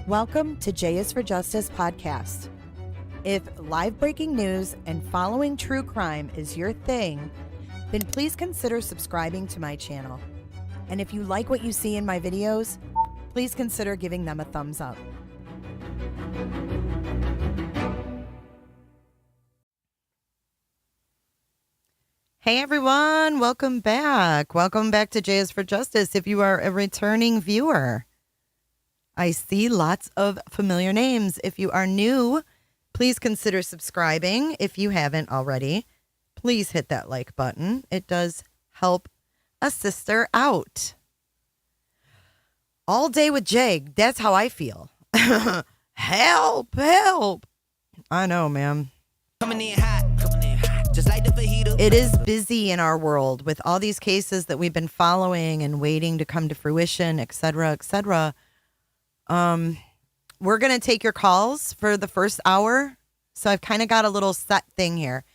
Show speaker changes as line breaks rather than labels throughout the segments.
Welcome to J is for Justice podcast. If live breaking news and following true crime is your thing, then please consider subscribing to my channel. And if you like what you see in my videos, please consider giving them a thumbs up. Hey everyone, welcome back. Welcome back to J is for Justice. If you are a returning viewer, I see lots of familiar names. If you are new, please consider subscribing. If you haven't already, please hit that like button. It does help a sister out. All day with Jay. That's how I feel. Help, help. I know, man. Coming in hot, just like the fajita. It is busy in our world with all these cases that we've been following and waiting to come to fruition, et cetera, et cetera. We're going to take your calls for the first hour. So I've kind of got a little set thing here.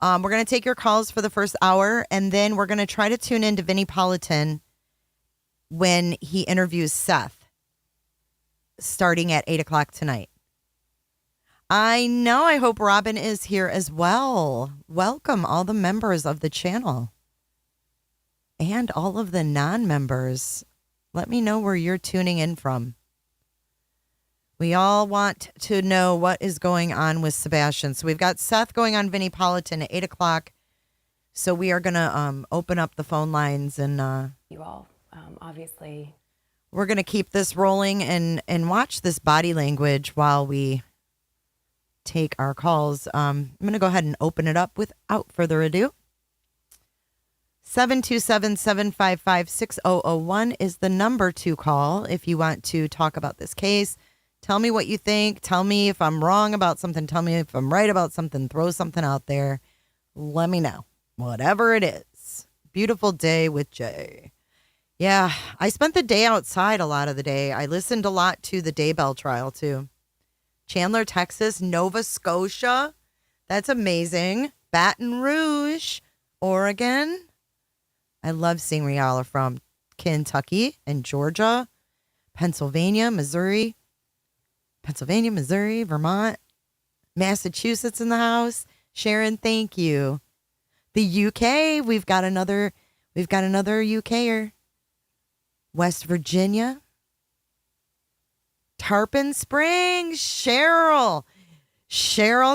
We're going to take your calls for the first hour, and then we're going to try to tune into Vinnie Politan when he interviews Seth starting at 8 o'clock tonight. I know. I hope Robin is here as well. Welcome all the members of the channel and all of the non-members. Let me know where you're tuning in from. We all want to know what is going on with Sebastian. So we've got Seth going on Vinnie Politan at 8 o'clock. So we are going to open up the phone lines and
you all, obviously.
We're going to keep this rolling and watch this body language while we take our calls. I'm going to go ahead and open it up without further ado. 727-755-6001 is the number to call if you want to talk about this case. Tell me what you think. Tell me if I'm wrong about something. Tell me if I'm right about something. Throw something out there. Let me know. Whatever it is. Beautiful day with Jay. Yeah, I spent the day outside a lot of the day. I listened a lot to the Daybell trial, too. Chandler, Texas, Nova Scotia. That's amazing. Baton Rouge, Oregon. I love seeing where y'all are from. Kentucky and Georgia. Pennsylvania, Missouri, Vermont, Massachusetts in the house. Sharon, thank you. The UK, we've got another UKer. West Virginia. Tarpon Springs, Cheryl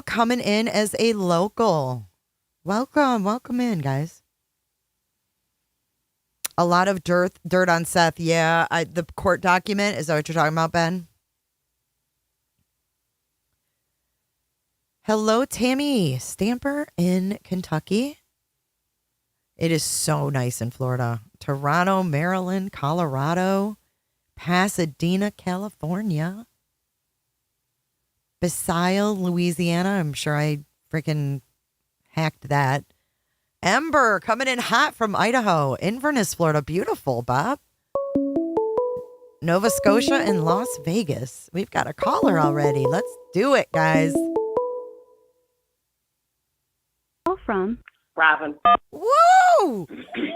coming in as a local. Welcome in, guys. A lot of dirt on Seth. Yeah, the court document, is that what you're talking about, Ben? Hello, Tammy Stamper in Kentucky. It is so nice in Florida. Toronto, Maryland, Colorado, Pasadena, California, Basile, Louisiana. I'm sure I freaking hacked that. Ember coming in hot from Idaho. Inverness, Florida. Beautiful, Bob. Nova Scotia and Las Vegas. We've got a caller already. Let's do it, guys.
From
Robin.
Woo!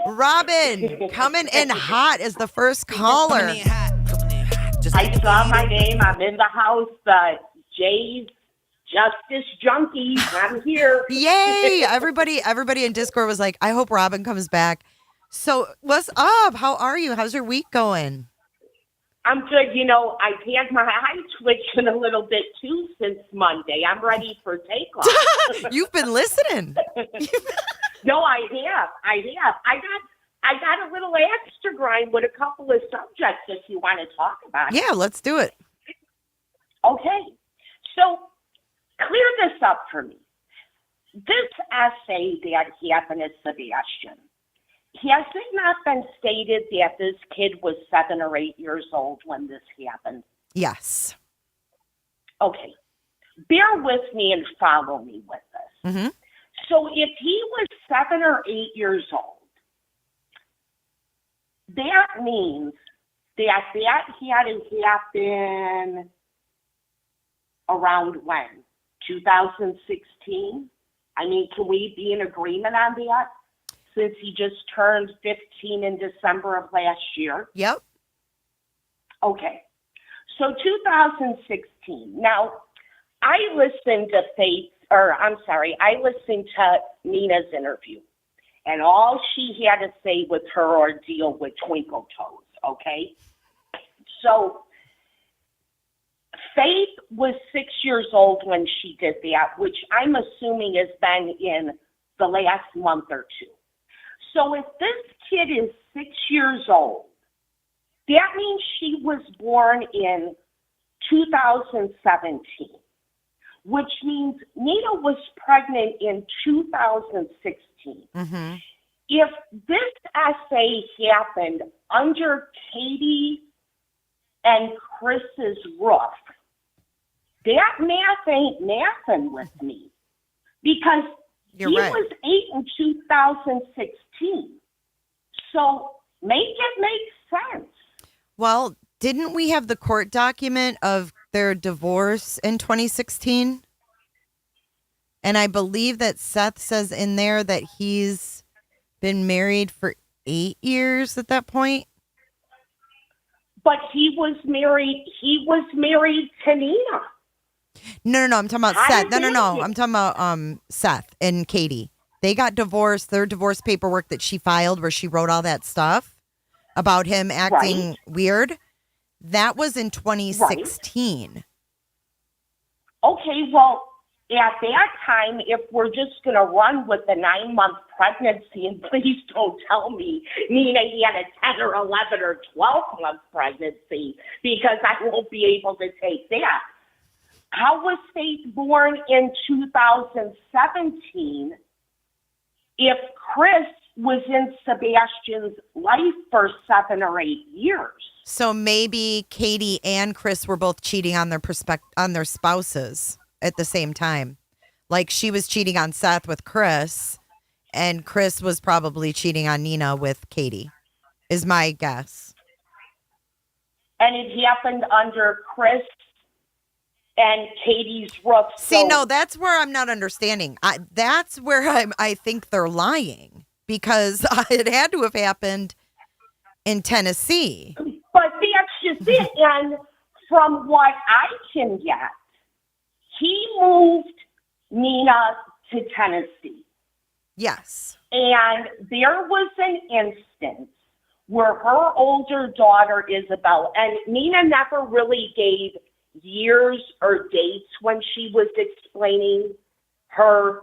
Robin coming in hot as the first caller.
I saw my name. I'm in the house. Jay's Justice Junkies. I'm here.
Yay! Everybody in Discord was like, I hope Robin comes back. So what's up? How are you? How's your week going?
I'm good. I've had my eye twitching a little bit too since Monday. I'm ready for takeoff.
You've been listening.
No, I have. I got a little extra grind with a couple of subjects if you want to talk about it.
Yeah, let's do it.
Okay. So clear this up for me. This essay that happened to Sebastian, has it not been stated that this kid was 7 or 8 years old when this happened?
Yes.
Okay. Bear with me and follow me with this.
Mm-hmm.
So if he was 7 or 8 years old, that means that had to happen around when? 2016? I mean, can we be in agreement on that? Since he just turned 15 in December of last year?
Yep.
Okay. So 2016. Now, I listened to Nina's interview, and all she had to say was her ordeal with Twinkle Toes, okay? So Faith was 6 years old when she did that, which I'm assuming has been in the last month or two. So if this kid is 6 years old, that means she was born in 2017, which means Nina was pregnant in 2016.
Mm-hmm.
If this essay happened under Katie and Chris's roof, that math ain't mathing with me, because
You're
he
right.
was 8 in 2016. So make it make sense.
Well, didn't we have the court document of their divorce in 2016? And I believe that Seth says in there that he's been married for 8 years at that point.
But he was married to Nina.
No. I'm talking about
How
Seth.
did
No.
that
I'm talking about Seth and Katie. They got divorced. Their divorce paperwork that she filed where she wrote all that stuff about him acting weird, that was in 2016.
Right. Okay, well, at that time, if we're just going to run with the 9-month pregnancy, and please don't tell me Nina had a 10 or 11 or 12-month pregnancy, because I won't be able to take that. How was Faith born in 2017 if Chris was in Sebastian's life for 7 or 8 years?
So maybe Katie and Chris were both cheating on their spouses at the same time. Like she was cheating on Seth with Chris, and Chris was probably cheating on Nina with Katie, is my guess.
And it happened under Chris and Katie's roof.
See, no, that's where I'm not understanding. That's where I think they're lying, because it had to have happened in Tennessee.
But that's just it. And from what I can get, he moved Nina to Tennessee.
Yes.
And there was an instance where her older daughter, Isabel, and Nina never really gave years or dates when she was explaining her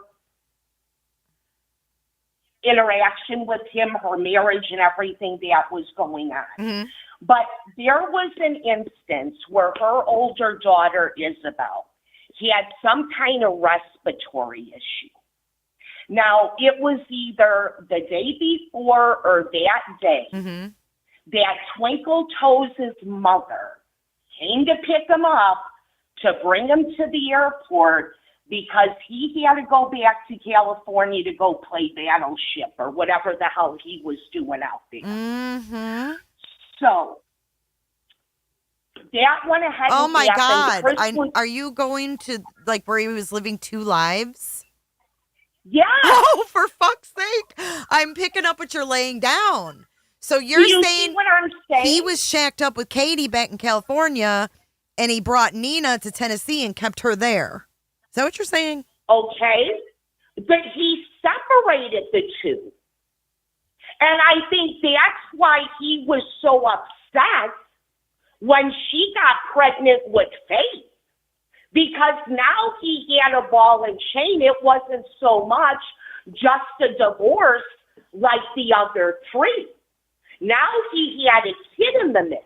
interaction with him, her marriage and everything that was going on.
Mm-hmm.
But there was an instance where her older daughter, Isabel, had some kind of respiratory issue. Now, it was either the day before or that day that Twinkle Toes' mother came to pick him up to bring him to the airport because he had to go back to California to go play Battleship or whatever the hell he was doing out there.
Mm-hmm.
So that went ahead.
Oh my God.
Was,
are you going to like where he was living 2 lives?
Yeah.
Oh, for fuck's sake. I'm picking up what you're laying down. So you're
saying
saying
what I'm saying?
He was shacked up with Katie back in California, and he brought Nina to Tennessee and kept her there. Is that what you're saying?
Okay. But he separated the two. And I think that's why he was so upset when she got pregnant with Faith. Because now he had a ball and chain. It wasn't so much just a divorce like the other 3. Now he had a kid in the mix.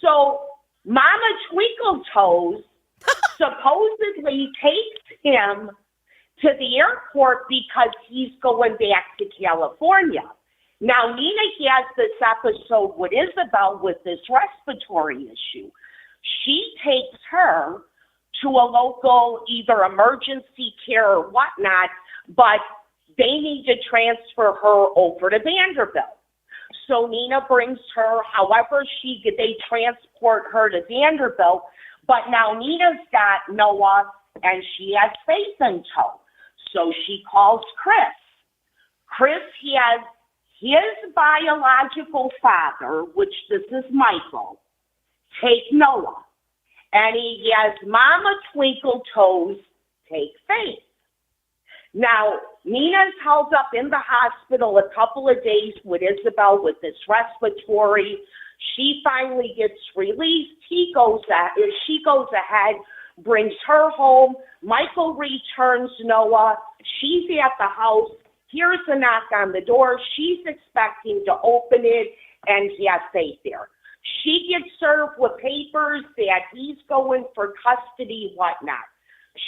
So Mama Twinkle Toes supposedly takes him to the airport because he's going back to California. Now, Nina has this episode with Isabel with this respiratory issue. She takes her to a local either emergency care or whatnot, but they need to transfer her over to Vanderbilt. So Nina brings her, however they transport her to Vanderbilt, but now Nina's got Noah and she has Faith in tow. So she calls Chris. Chris has his biological father, which this is Michael, take Noah. And he has Mama Twinkle Toes take faith. Now, Nina's held up in the hospital a couple of days with Isabel with this respiratory. She finally gets released. She goes ahead, brings her home. Michael returns Noah. She's at the house. Here's a knock on the door. She's expecting to open it, and yes, they there. She gets served with papers that he's going for custody, whatnot.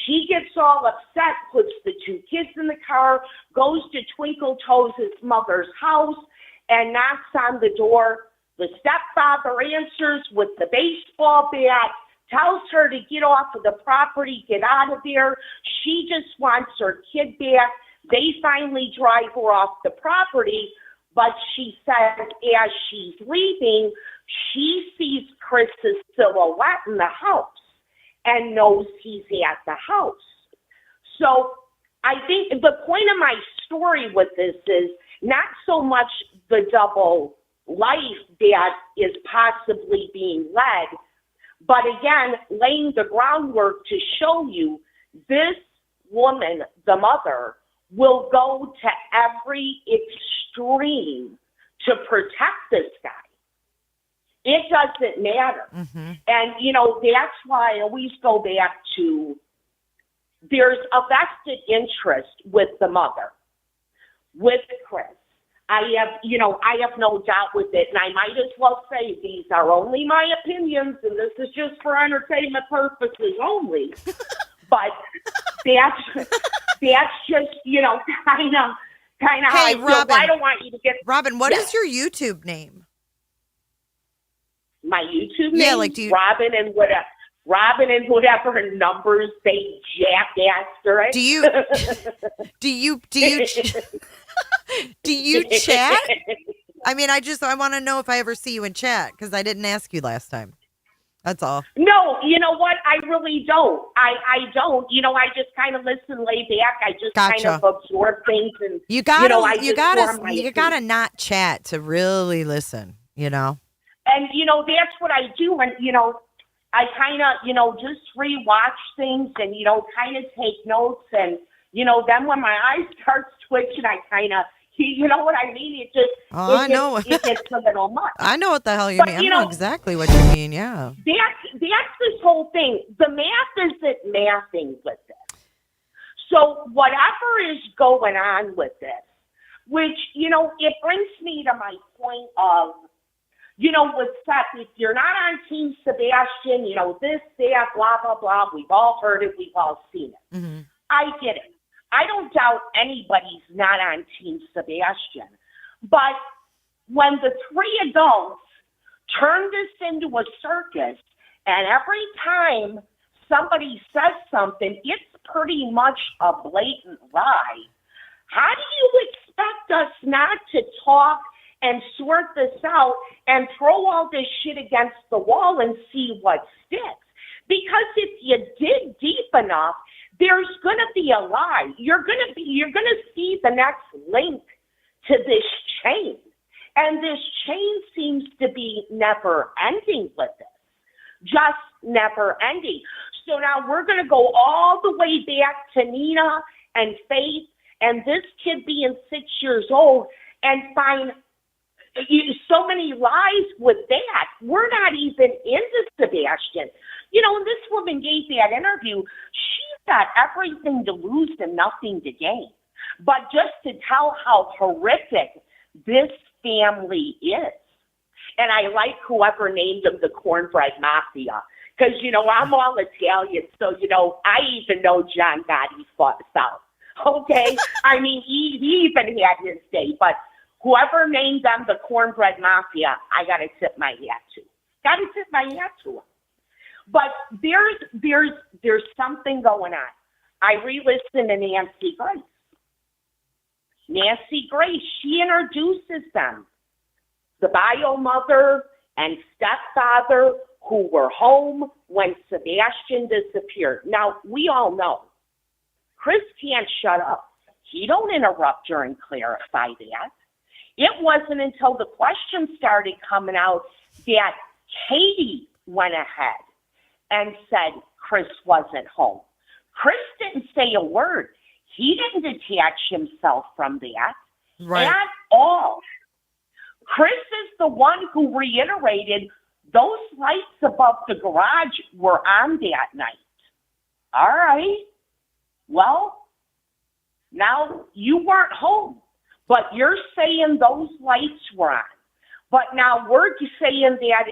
She gets all upset, puts the two kids in the car, goes to Twinkle Toes' mother's house, and knocks on the door. The stepfather answers with the baseball bat, tells her to get off of the property, get out of there. She just wants her kid back. They finally drive her off the property, but she says as she's leaving, she sees Chris's silhouette in the house and knows he's at the house. So I think the point of my story with this is not so much the double life that is possibly being led, but again, laying the groundwork to show you this woman, the mother, will go to every extreme to protect this guy. It doesn't matter. Mm-hmm. And, that's why I always go back to there's a vested interest with the mother, with Chris. I have no doubt with it, and I might as well say these are only my opinions, and this is just for entertainment purposes only. But that's just, kind of how I feel.
Robin,
I don't want you to get...
Robin, what is your YouTube name?
My YouTube name?
Yeah, like do you...
Robin and whatever numbers they jackassed it.
Do you chat? I mean, I want to know if I ever see you in chat because I didn't ask you last time. That's all.
No, you know what? I really don't. I don't. I just kind of listen, lay back. I just kind of absorb things, and
you gotta not chat to really listen. And
that's what I do, and I kind of just rewatch things and kind of take notes, and then when my eyes start twitching, I kind of. You know what I mean? It gets a little much.
I know what the hell you mean. I know exactly what you mean, yeah.
That's this whole thing. The math isn't mathing with this. So whatever is going on with this, which, it brings me to my point of, with Seth, if you're not on Team Sebastian, this, that, blah, blah, blah, we've all heard it, we've all seen it. Mm-hmm. I get it. I don't doubt anybody's not on Team Sebastian. But when the three adults turn this into a circus, and every time somebody says something, it's pretty much a blatant lie, how do you expect us not to talk and sort this out and throw all this shit against the wall and see what sticks? Because if you dig deep enough, there's going to be a lie. You're going to see the next link to this chain. And this chain seems to be never ending with this. Just never ending. So now we're going to go all the way back to Nina and Faith and this kid being 6 years old and find so many lies with that. We're not even into Sebastian. When this woman gave that interview, she's got everything to lose and nothing to gain. But just to tell how horrific this family is. And I like whoever named them the Cornbread Mafia. Because, I'm all Italian, so, I even know John Gotti fought South. Okay? I mean, he even had his day. But whoever named them the Cornbread Mafia, I got to tip my hat to. Got to tip my hat to them. But there's something going on. I re-listened to Nancy Grace. Nancy Grace, she introduces them, the bio mother and stepfather who were home when Sebastian disappeared. Now, we all know, Chris can't shut up. He don't interrupt her and clarify that. It wasn't until the questions started coming out that Heidi went ahead and said Chris wasn't home. Chris didn't say a word. He didn't detach himself from that at all. Chris is the one who reiterated those lights above the garage were on that night. All right. Well, now you weren't home, but you're saying those lights were on. But now we're saying that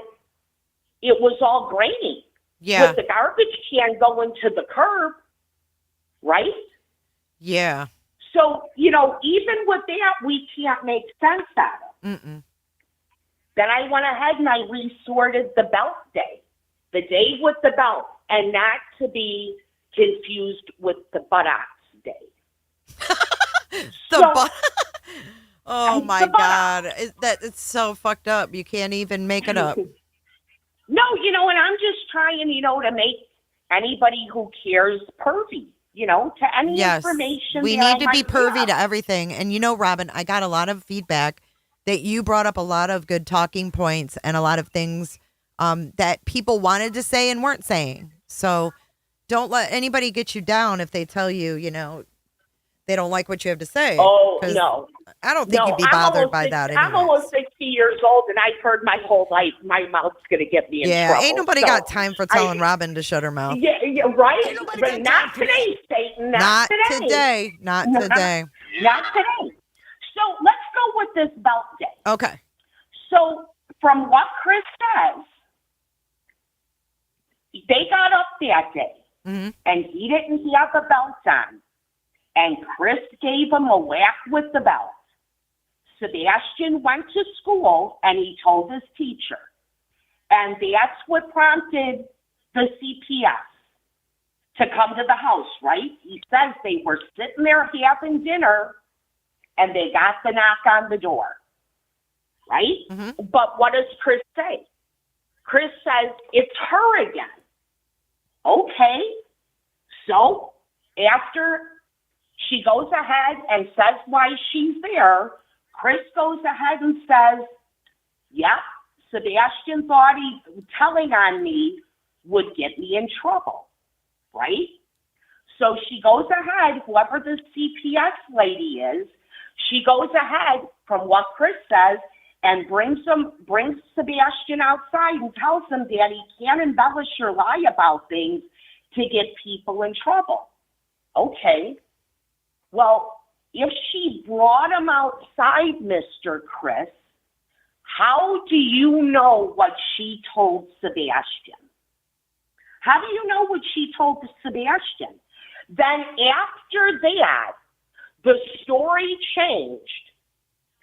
it was all grainy.
Yeah.
With the garbage can going to the curb, right?
Yeah.
So, even with that, we can't make sense out of it.
Mm-mm.
Then I went ahead and I resorted the belt day, the day with the belt, and not to be confused with the buttocks day.
Oh my God. It's so fucked up. You can't even make it up.
No, and I'm just trying, to make anybody who cares pervy, to any information.
We need to be pervy to everything. And Robin, I got a lot of feedback that you brought up a lot of good talking points and a lot of things that people wanted to say and weren't saying. So don't let anybody get you down if they tell you, they don't like what you have to say.
Oh, no.
I don't think you'd be bothered by that anyways.
I'm almost 60 years old, and I've heard my whole life my mouth's going to get me in trouble.
Yeah, ain't nobody got time for telling Robin to shut her mouth.
Yeah, right? But not today, Satan. Not today.
Not today.
Not today. So let's go with this belt day.
Okay.
So from what Chris says, they got up that day, and he didn't have the belt on, and Chris gave him a whack with the belt. Sebastian went to school, and he told his teacher, and that's what prompted the CPS to come to the house, right? He says they were sitting there having dinner, and they got the knock on the door, right? But what does Chris say? Chris says, it's her again. Okay. So after she goes ahead and says why she's there, Chris goes ahead and says, yeah, Sebastian thought telling on me would get me in trouble, right? So she goes ahead, whoever the CPS lady is, she goes ahead, from what Chris says, and brings Sebastian outside and tells him that he can't embellish or lie about things to get people in trouble. Okay. Well, if she brought him outside, Mr. Chris, how do you know what she told Sebastian? How do you know what she told Sebastian? Then after that, the story changed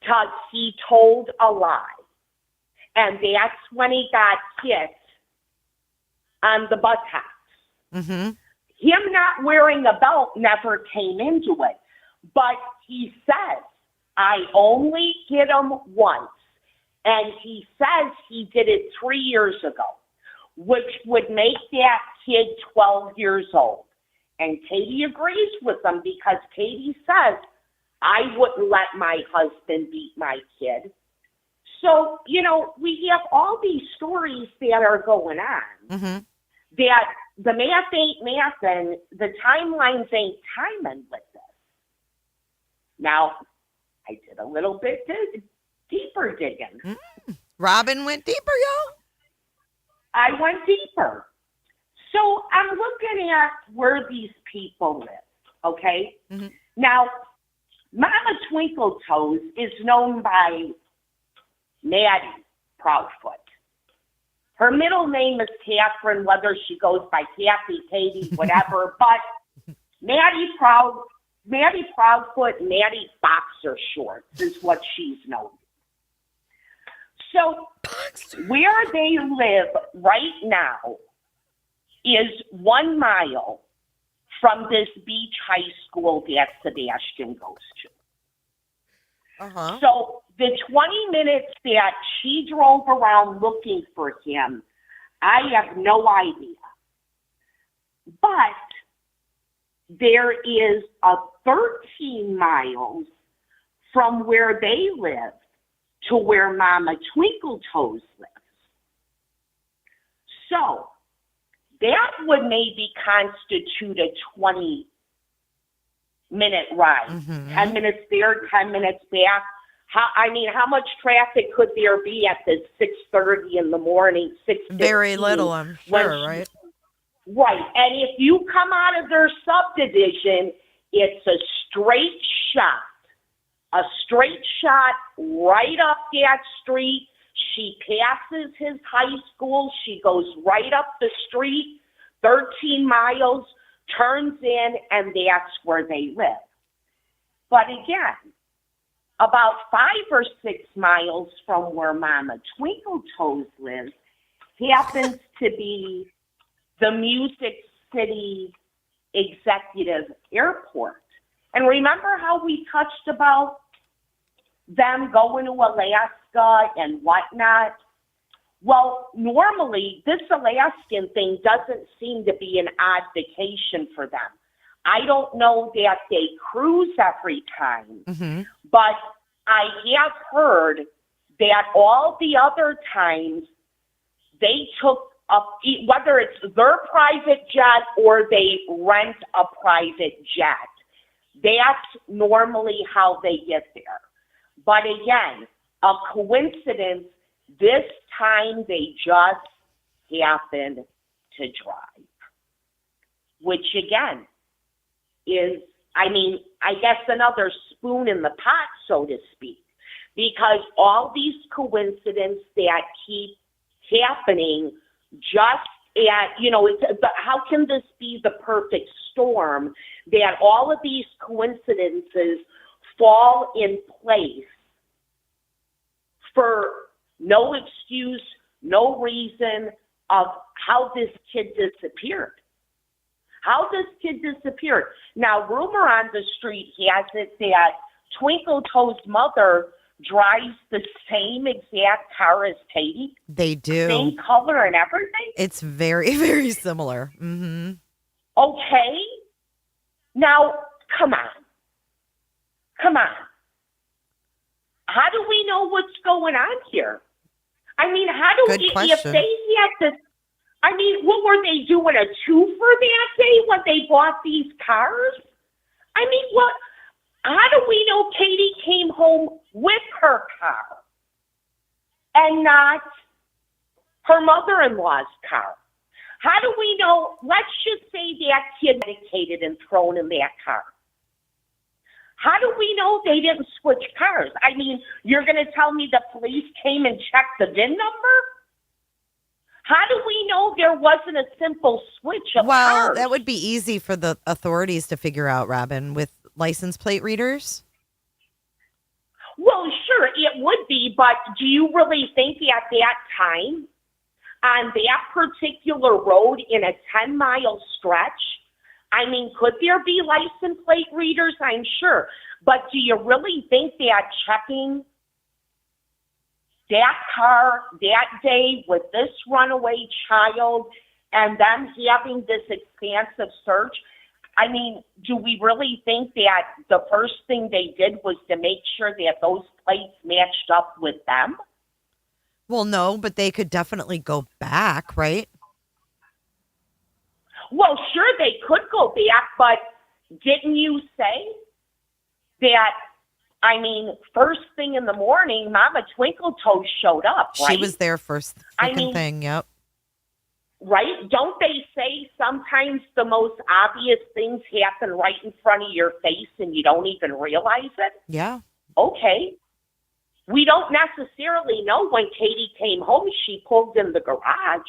because he told a lie. And that's when he got hit on the buttocks. Him not wearing a belt never came into it. But he says, I only hit him once. And he says he did it 3 years ago, which would make that kid 12 years old. And Katie agrees with him because Katie says, I wouldn't let my husband beat my kid. So, we have all these stories that are going on that the math ain't mathin', the timelines ain't timing with this. Now, I did a little bit deeper digging.
Robin went deeper, y'all.
I went deeper. So I'm looking at where these people live, okay? Now, Mama Twinkle Toes is known by Maddie Proudfoot. Her middle name is Catherine, whether she goes by Kathy, Katie, whatever, but Maddie Proudfoot, Maddie Boxer Shorts is what she's known. So where they live right now is 1 mile from this beach high school that Sebastian goes to. So the 20 minutes that she drove around looking for him, I have no idea. But there is a 13 miles from where they live to where Mama Twinkle Toes lives. So that would maybe constitute a 20-minute ride.
Mm-hmm.
10 minutes there, 10 minutes back. How much traffic could there be at the 6:30 in the morning, 6:15?
Very little, I'm sure, right?
Right. And if you come out of their subdivision, it's a straight shot right up that street. She passes his high school. She goes right up the street, 13 miles, turns in, and that's where they live. But again, about 5 or 6 miles from where Mama Twinkle Toes lives happens to be the Music City Executive Airport. And remember how we touched about them going to Alaska and whatnot? Well, normally this Alaskan thing doesn't seem to be an odd vacation for them. I don't know that they cruise every time, but I have heard that all the other times they took up, whether it's their private jet or they rent a private jet, that's normally how they get there. But again, a coincidence, this time they just happened to drive, which again is, I guess another spoon in the pot, so to speak, because all these coincidences that keep happening just at, how can this be the perfect storm that all of these coincidences fall in place for no excuse, no reason of how this kid disappeared? How this kid disappeared. Now, rumor on the street has it that Twinkle Toes' mother drives the same exact car as Katie.
They do.
Same color and everything?
It's very, very similar. Mm-hmm.
Okay. Now, come on. How do we know what's going on here? How do
Good
we,
question.
if they had to, what were they doing, a twofer that day when they bought these cars? How do we know Katie came home with her car and not her mother-in-law's car? How do we know, let's just say that kid medicated and thrown in that car. How do we know they didn't switch cars? You're going to tell me the police came and checked the VIN number? How do we know there wasn't a simple switch of
Well,
cars?
that would be easy for the authorities to figure out, Robin, with license plate readers.
Well, sure, it would be, but do you really think at that time, on that particular road in a 10-mile stretch, could there be license plate readers? I'm sure. But do you really think that checking that car that day with this runaway child and then having this expansive search, do we really think that the first thing they did was to make sure that those plates matched up with them?
Well, no, but they could definitely go back, right?
Well, sure, they could go back, but didn't you say that, first thing in the morning, Mama Twinkle Toes showed up, right?
She was there first thing, yep.
Right? Don't they say sometimes the most obvious things happen right in front of your face and you don't even realize it?
Yeah.
Okay. We don't necessarily know when Katie came home, she pulled in the garage.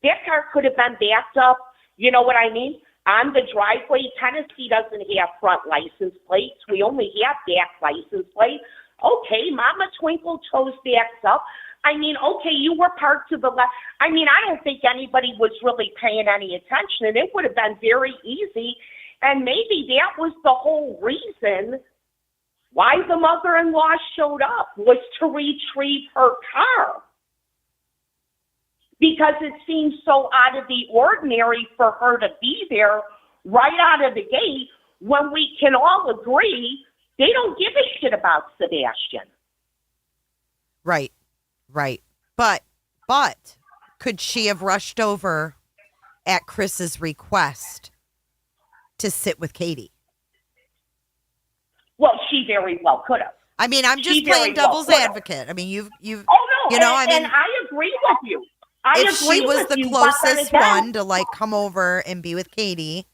That car could have been backed up, you know what I mean, on the driveway. Tennessee doesn't have front license plates. We only have back license plates. Okay, Mama Twinkle Toes backs up. Okay, you were parked to the left. I don't think anybody was really paying any attention, and it would have been very easy. And maybe that was the whole reason why the mother-in-law showed up, was to retrieve her car. Because it seems so out of the ordinary for her to be there right out of the gate when we can all agree they don't give a shit about Sebastian.
Right. But could she have rushed over at Chris's request to sit with Katie.
Well, she very well could have.
I mean, I'm just
She very
playing
well
devil's
could've.
advocate. I mean, you've
Oh no,
you know,
and I agree with you. I
if
agree
she was
with
the
you, but then
closest
again-
one to like come over and be with Katie.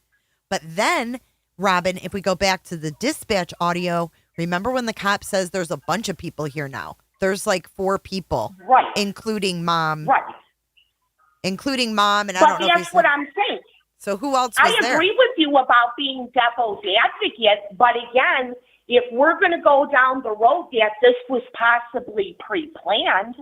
But then, Robin, if we go back to the dispatch audio, remember when the cop says there's a bunch of people here now? There's like 4 people,
Right.
including mom.
Right.
Including mom, and I
But
don't know if
that's
he's.
what I'm saying.
So who else was
I
there?
agree with you about being devil's advocate, but again, if we're going to go down the road that this was possibly pre-planned,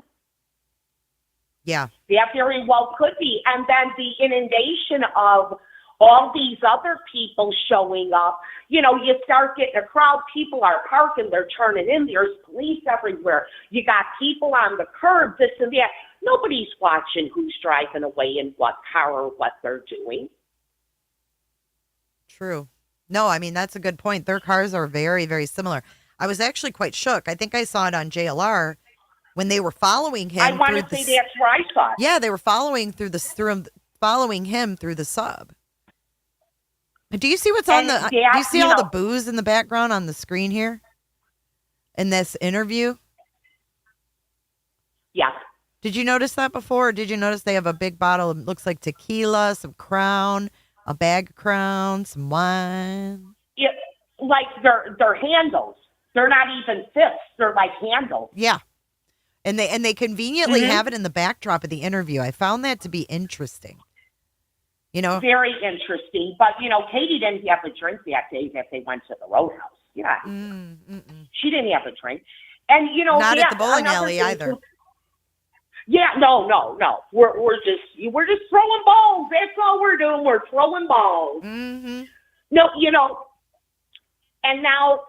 Yeah.
that very well could be. And then the inundation of all these other people showing up, you start getting a crowd, people are parking, they're turning in, there's police everywhere. You got people on the curb, this and that. Nobody's watching who's driving away in what car or what they're doing.
True. No, I mean, that's a good point. Their cars are very, very similar. I was actually quite shook. I think I saw it on JLR when they were following him.
I want to say that's where I saw it.
Yeah, they were following following him through the sub. Do you see what's on
And
the?
yeah,
Do you see all the booze in the background on the screen here? In this interview,
Yeah.
did you notice that before? Or did you notice they have a big bottle? It looks like tequila, some Crown, a bag of Crown, some wine.
Like they're handles. They're not even fists. They're like handles.
Yeah. And they conveniently
Mhm.
have it in the backdrop of the interview. I found that to be interesting.
Very interesting. But, Katie didn't have a drink that day that they went to the Roadhouse. Yeah. She didn't have a drink. And,
Not at the bowling
another
alley
thing
either.
too- Yeah, no. We're just throwing balls. That's all we're doing. We're throwing balls.
Mm-hmm.
No, and now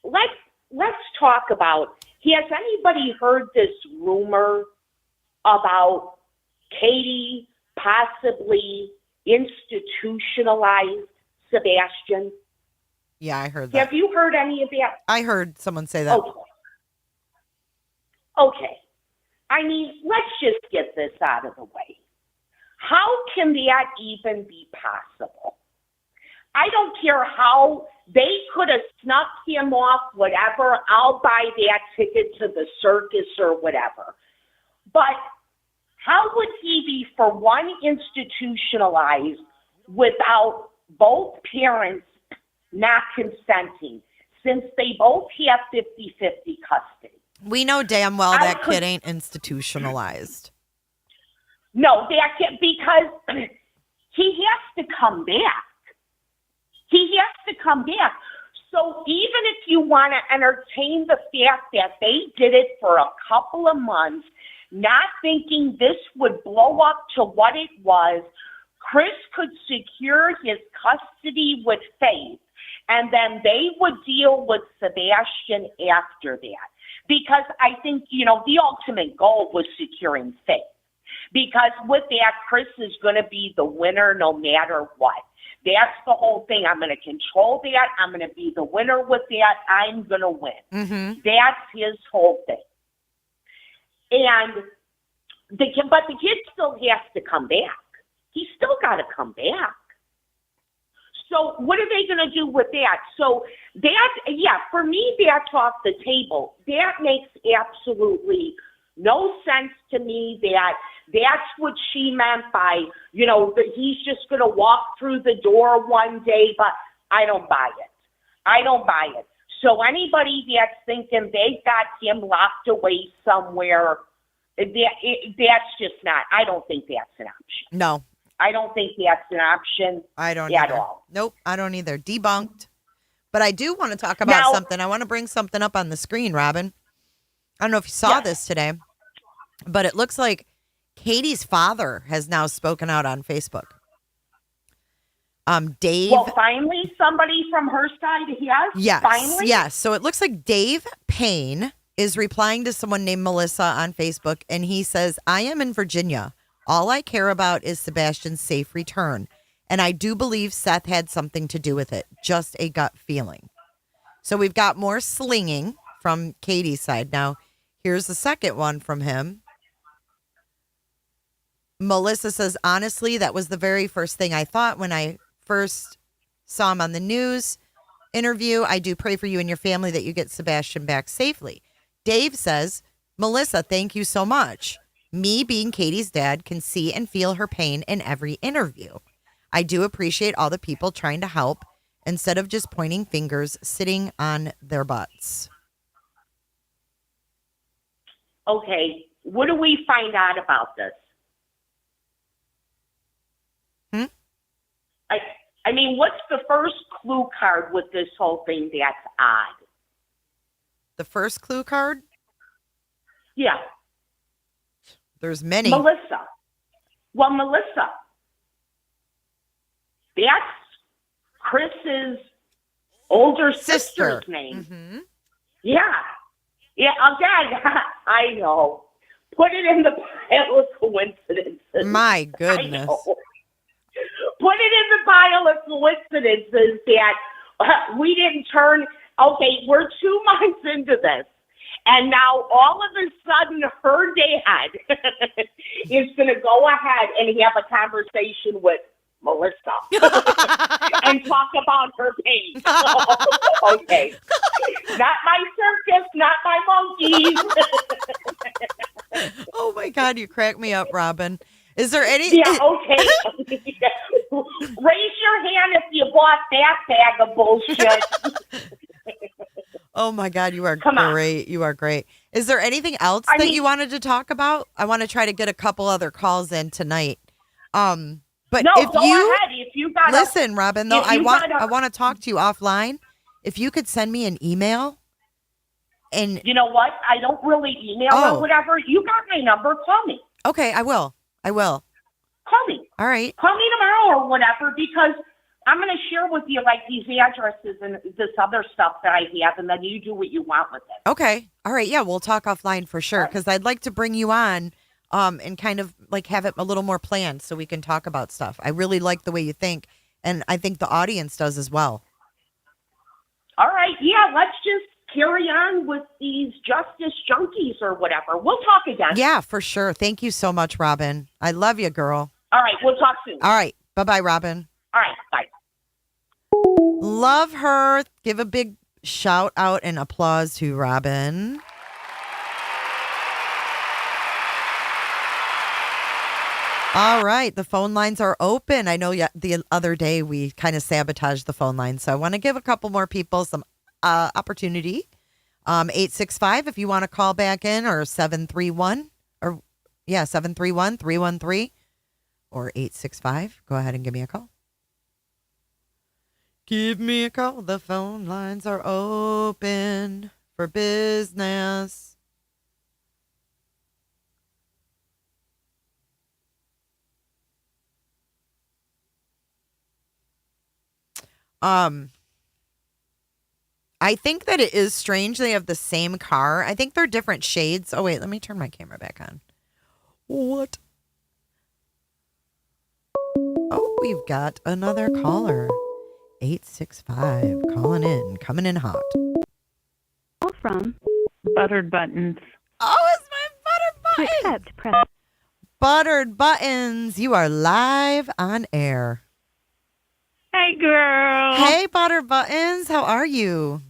let's talk about, has anybody heard this rumor about Katie possibly institutionalized Sebastian?
Yeah, I heard that.
Have you heard any of that?
I heard someone say that.
Okay. I mean, let's just get this out of the way. How can that even be possible? I don't care how they could have snuck him off, whatever. I'll buy that ticket to the circus or whatever. But how would he be, for one, institutionalized without both parents not consenting, since they both have 50-50 custody?
We know damn well that kid ain't institutionalized.
No, that kid, because he has to come back. He has to come back. So even if you want to entertain the fact that they did it for a couple of months, not thinking this would blow up to what it was, Chris could secure his custody with Faith, and then they would deal with Sebastian after that. Because I think, the ultimate goal was securing Faith. Because with that, Chris is going to be the winner no matter what. That's the whole thing. I'm going to control that. I'm going to be the winner with that. I'm going to win.
Mm-hmm.
That's his whole thing. And but the kid still has to come back. He's still got to come back. So what are they going to do with that? So for me, that's off the table. That makes absolutely no sense to me. That's what she meant by, that he's just going to walk through the door one day, but I don't buy it. So anybody that's thinking they got him locked away somewhere, that's just not, I don't think that's an option.
No.
I don't think that's an option.
I don't
at
either.
all.
Nope, I don't either. Debunked. But I do want to talk about something. I want to bring something up on the screen, Robin. I don't know if you saw this today, but it looks like Katie's father has now spoken out on Facebook. Dave.
Well, finally, somebody from her side has?
Yes.
Finally?
Yes. So it looks like Dave Payne is replying to someone named Melissa on Facebook, and he says, I am in Virginia. All I care about is Sebastian's safe return. And I do believe Seth had something to do with it. Just a gut feeling. So we've got more slinging from Katie's side. Now, here's the second one from him. Melissa says, honestly, that was the very first thing I thought when I first saw him on the news interview. I do pray for you and your family that you get Sebastian back safely. Dave says, Melissa, thank you so much. Me being Katie's dad can see and feel her pain in every interview. I do appreciate all the people trying to help instead of just pointing fingers, sitting on their butts.
Okay, what do we find out about this? I mean, what's the first clue card with this whole thing that's odd?
The first clue card?
Yeah.
There's many.
Melissa. Well, Melissa. That's Chris's older sister's name.
Mm-hmm.
Yeah. Yeah, again, I know. Put it in the pile of coincidences.
My goodness.
Put it in the pile of coincidences that we didn't turn. Okay, we're 2 months into this. And now all of a sudden her dad is going to go ahead and have a conversation with Melissa and talk about her pain. Okay. Not my circus, not my monkeys.
Oh my God, you crack me up, Robin. Is there any?
Yeah, okay. Raise your hand if you bought that bag of bullshit.
Oh my God, you are
Come on.
great. You are great. Is there anything else
I
that
mean-
you wanted to talk about? I want to try to get a couple other calls in tonight. But
No,
if
go
you
ahead. If you got
listen, Robin, though,
if
I
you
want
gotta-
to talk to you offline. If you could send me an email, and
you know what? I don't really email
Oh.
or whatever. You got my number. Call me.
okay, I will.
Call me.
All right.
Call me tomorrow or whatever, because I'm going to share with you like these addresses and this other stuff that I have, and then you do what you want with it.
Okay. All right. Yeah, we'll talk offline for sure, because I'd like to bring you on and kind of like have it a little more planned so we can talk about stuff. I really like the way you think, and I think the audience does as well.
All right. Yeah, let's just carry on with these justice junkies or whatever. We'll talk again.
Yeah, for sure. Thank you so much, Robin. I love you, girl.
All right. We'll talk soon.
All right. Bye-bye, Robin.
All right. Bye.
Love her. Give a big shout out and applause to Robin. All right. The phone lines are open. I know the other day we kind of sabotaged the phone line, so I want to give a couple more people some opportunity. 865 if you want to call back in, or 731 or 731-313 or 865. Go ahead and give me a call. Give me a call. The phone lines are open for business. I think that it is strange they have the same car. I think they're different shades. Oh, wait, let me turn my camera back on. What? Oh, we've got another caller. 865, calling in, coming in hot.
Call from
Buttered buttons.
Oh, it's my
to
buttered buttons.
accept, press
Buttered buttons. You are live on air.
Hey, girl.
Hey, buttered buttons. How are you?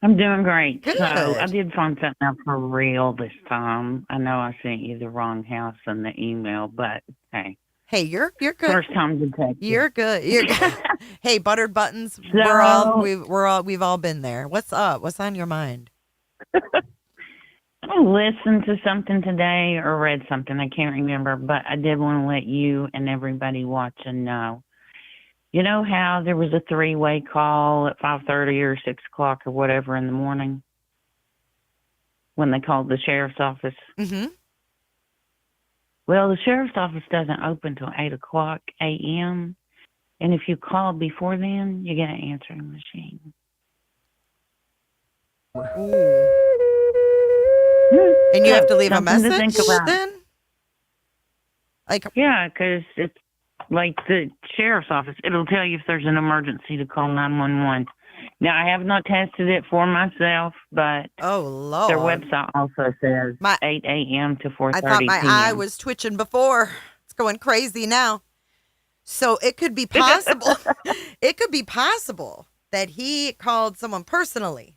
I'm doing great.
Good.
So I did find something out for real this time. I know I sent you the wrong house in the email, but hey,
Hey, you're good.
first time detective.
You're good. You're good. Hey, buttered buttons.
So-
We've all been there. What's up? What's on your mind?
I listened to something today or read something. I can't remember, but I did want to let you and everybody watching know. You know how there was a three-way call at 5:30 or 6 o'clock or whatever in the morning when they called the sheriff's office?
Mm-hmm.
Well, the sheriff's office doesn't open till 8 o'clock a.m., and if you call before then, you get an answering machine.
And you
So,
have to leave a
something to
message
think about.
then? Like,
Yeah, because it's like the sheriff's office. It'll tell you if there's an emergency to call 911. Now, I have not tested it for myself, but
Oh, Lord.
their website also says 8 a.m. to 4:30
I thought my
p.m.
eye was twitching before. It's going crazy now. So it could be possible. It could be possible that he called someone personally.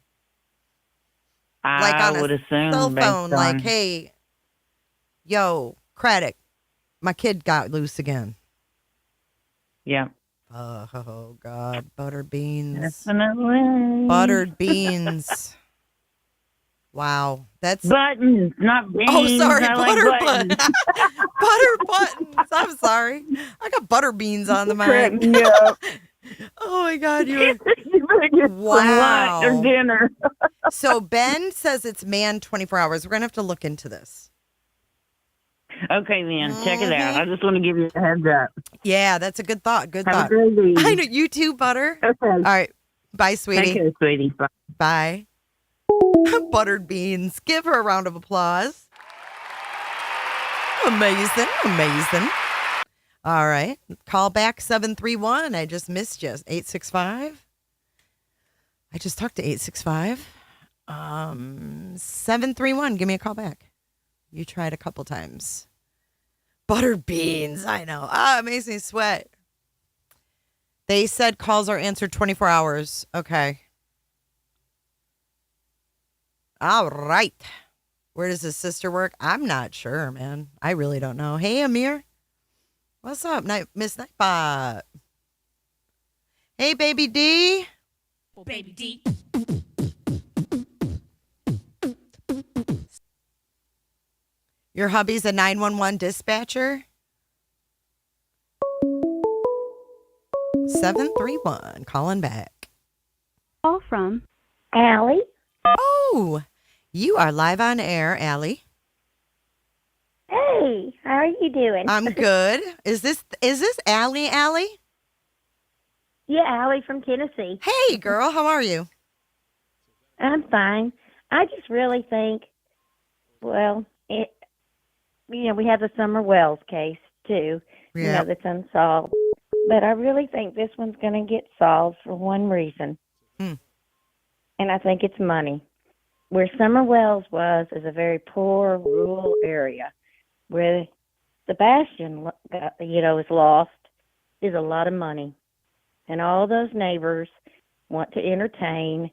Like on
I would
a
assume
cell
based
phone, like,
on-
hey, yo, Craddock, my kid got loose again.
Yeah.
Oh, God. Butter beans.
Definitely.
Buttered beans. Wow. That's.
Buttons, not beans.
Oh, sorry.
I like
Butter
buttons.
butter buttons. I'm sorry. I got butter beans on the
Crack
mind.
me up.
Oh, my God. You're.
You better get some
Wow.
lunch or dinner.
So Ben says it's manned 24 hours. We're going to have to look into this.
Okay, then. Check it out.
Mhm.
I just want to give you a heads up.
Yeah, that's a good thought. Good
Have
thought.
a great week.
I know. You too, Butter.
Okay.
All right. Bye, sweetie.
Take care, sweetie. Bye.
Bye. Buttered beans. Give her a round of applause. Amazing. Amazing. All right. Call back 731. I just missed you. 865. I just talked to 865. 731. Give me a call back. You tried a couple times. Buttered beans. I know. It makes me sweat. They said calls are answered 24 hours. Okay. All right. Where does his sister work? I'm not sure, man. I really don't know. Hey, Amir. What's up, Miss Nightbot? Hey, Baby D.
Baby D.
Your hubby's a 911 dispatcher? 731. Calling back.
Call from
Allie?
Oh, you are live on air, Allie.
Hey, how are you doing?
I'm good. Is this Allie?
Yeah, Allie from Tennessee.
Hey, girl. How are you?
I'm fine. I just really think, well, we have the Summer Wells case too,
Yeah.
that's unsolved. But I really think this one's going to get solved for one reason.
Hmm.
And I think it's money. Where Summer Wells was is a very poor rural area. Where Sebastian, is lost is a lot of money. And all those neighbors want to entertain,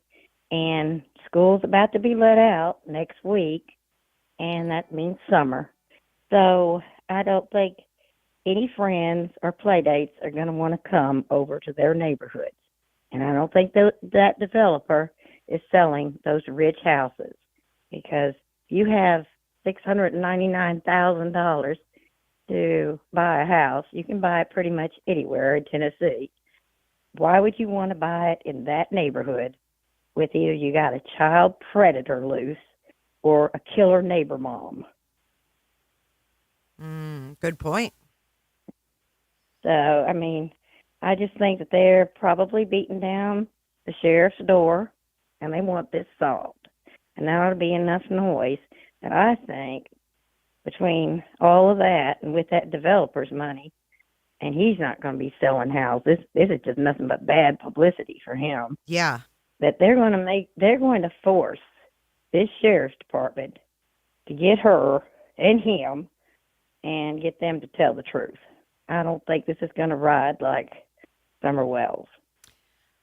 and school's about to be let out next week, and that means summer. So I don't think any friends or playdates are going to want to come over to their neighborhoods. And I don't think that developer is selling those rich houses, because you have $699,000 to buy a house. You can buy it pretty much anywhere in Tennessee. Why would you want to buy it in that neighborhood with either you got a child predator loose or a killer neighbor mom?
Good point.
So, I just think that they're probably beating down the sheriff's door, and they want this solved. And that ought to be enough noise that I think between all of that and with that developer's money, and he's not going to be selling houses. This is just nothing but bad publicity for him.
Yeah.
That they're going to force this sheriff's department to get her and him and get them to tell the truth. I don't think this is going to ride like Summer Wells.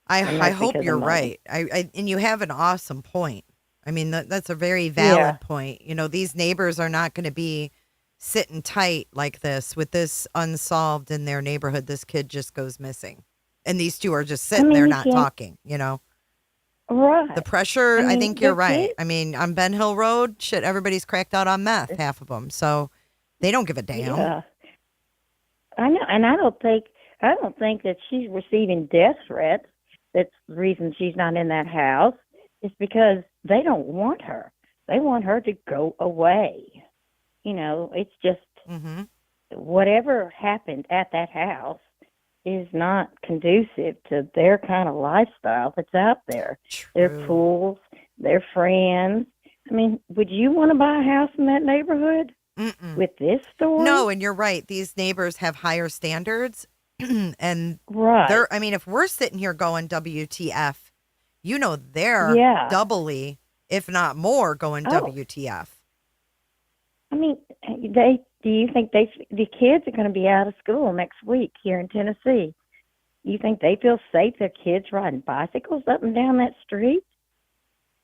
I hope
because
you're
of money.
right. And you have an awesome point. That's a very valid point. These neighbors are not going to be sitting tight like this with this unsolved in their neighborhood. This kid just goes missing. And these two are just sitting there not talking,
Right.
The pressure, I think you're right.
It.
On Ben Hill Road, shit, everybody's cracked out on meth, half of them. So they don't give a damn.
Yeah. I know, and I don't think that she's receiving death threats. That's the reason she's not in that house. It's because they don't want her. They want her to go away. It's just whatever happened at that house is not conducive to their kind of lifestyle that's out there.
True.
Their pools, their friends. Would you want to buy a house in that neighborhood with this story?
No, and you're right. These neighbors have higher standards. And
right.
if we're sitting here going WTF, they're
Yeah.
doubly, if not more, going
Oh.
WTF.
I mean, do you think the kids are going to be out of school next week here in Tennessee? You think they feel safe, their kids riding bicycles up and down that street?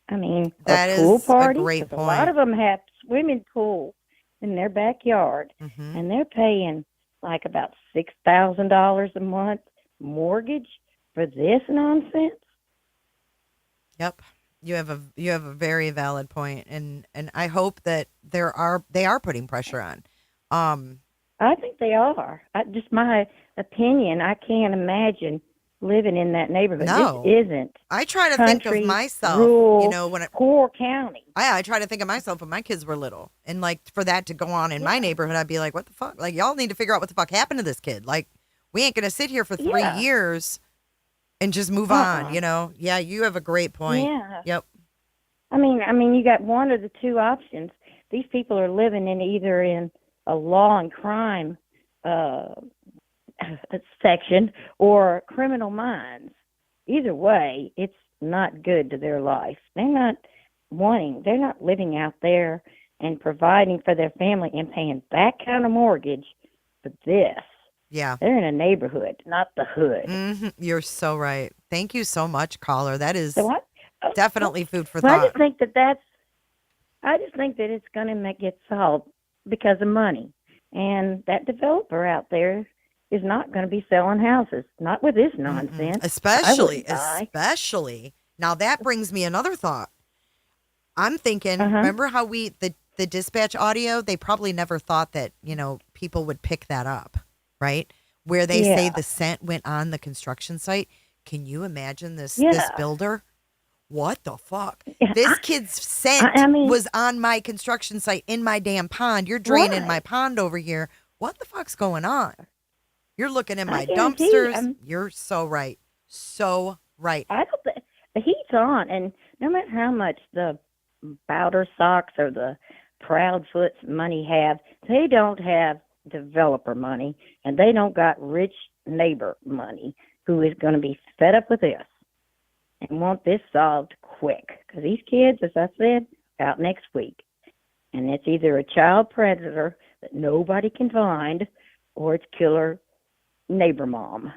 I mean,
That
or pool
is a
parties?
great
'Cause a lot of
point.
them have swimming pools in their backyard,
Hmm.
and they're paying like about $6,000 a month mortgage for this nonsense.
Yep. You have a very valid point, and I hope that they are putting pressure on. Um,
I think they are. Just my opinion. I can't imagine living in that neighborhood.
no,
This isn't
I try to think of
country,
myself,
rural,
when
poor county.
I try to think of myself when my kids were little, and like for that to go on in my neighborhood, I'd be like, what the fuck? Like, y'all need to figure out what the fuck happened to this kid. Like, we ain't gonna sit here for 3 years and just move on. Yeah, you have a great point.
Yeah.
Yep.
I mean, you got one of the two options. These people are living either in a law and crime section or criminal minds. Either way, it's not good to their life. They're not living out there and providing for their family and paying that kind of mortgage for this.
Yeah.
They're in a neighborhood, not the hood.
You're so right. Thank you so much, caller. That is
So
definitely food for
Well,
thought.
I just think that it's going to get solved because of money, and that developer out there is not going to be selling houses, not with this nonsense.
Especially. Now that brings me another thought. I'm thinking, remember how the dispatch audio? They probably never thought that people would pick that up, right? Where they say the scent went on the construction site. Can you imagine this builder? What the fuck? This kid's scent was on my construction site in my damn pond. You're draining my pond over here. What the fuck's going on? You're looking at my dumpsters. You're so right. So right.
I don't think the heat's on, and no matter how much the Powder Socks or the Proudfoots money have, they don't have developer money, and they don't got rich neighbor money who is going to be fed up with this and want this solved quick. Because these kids, as I said, out next week. And it's either a child predator that nobody can find or it's killer neighbor mom.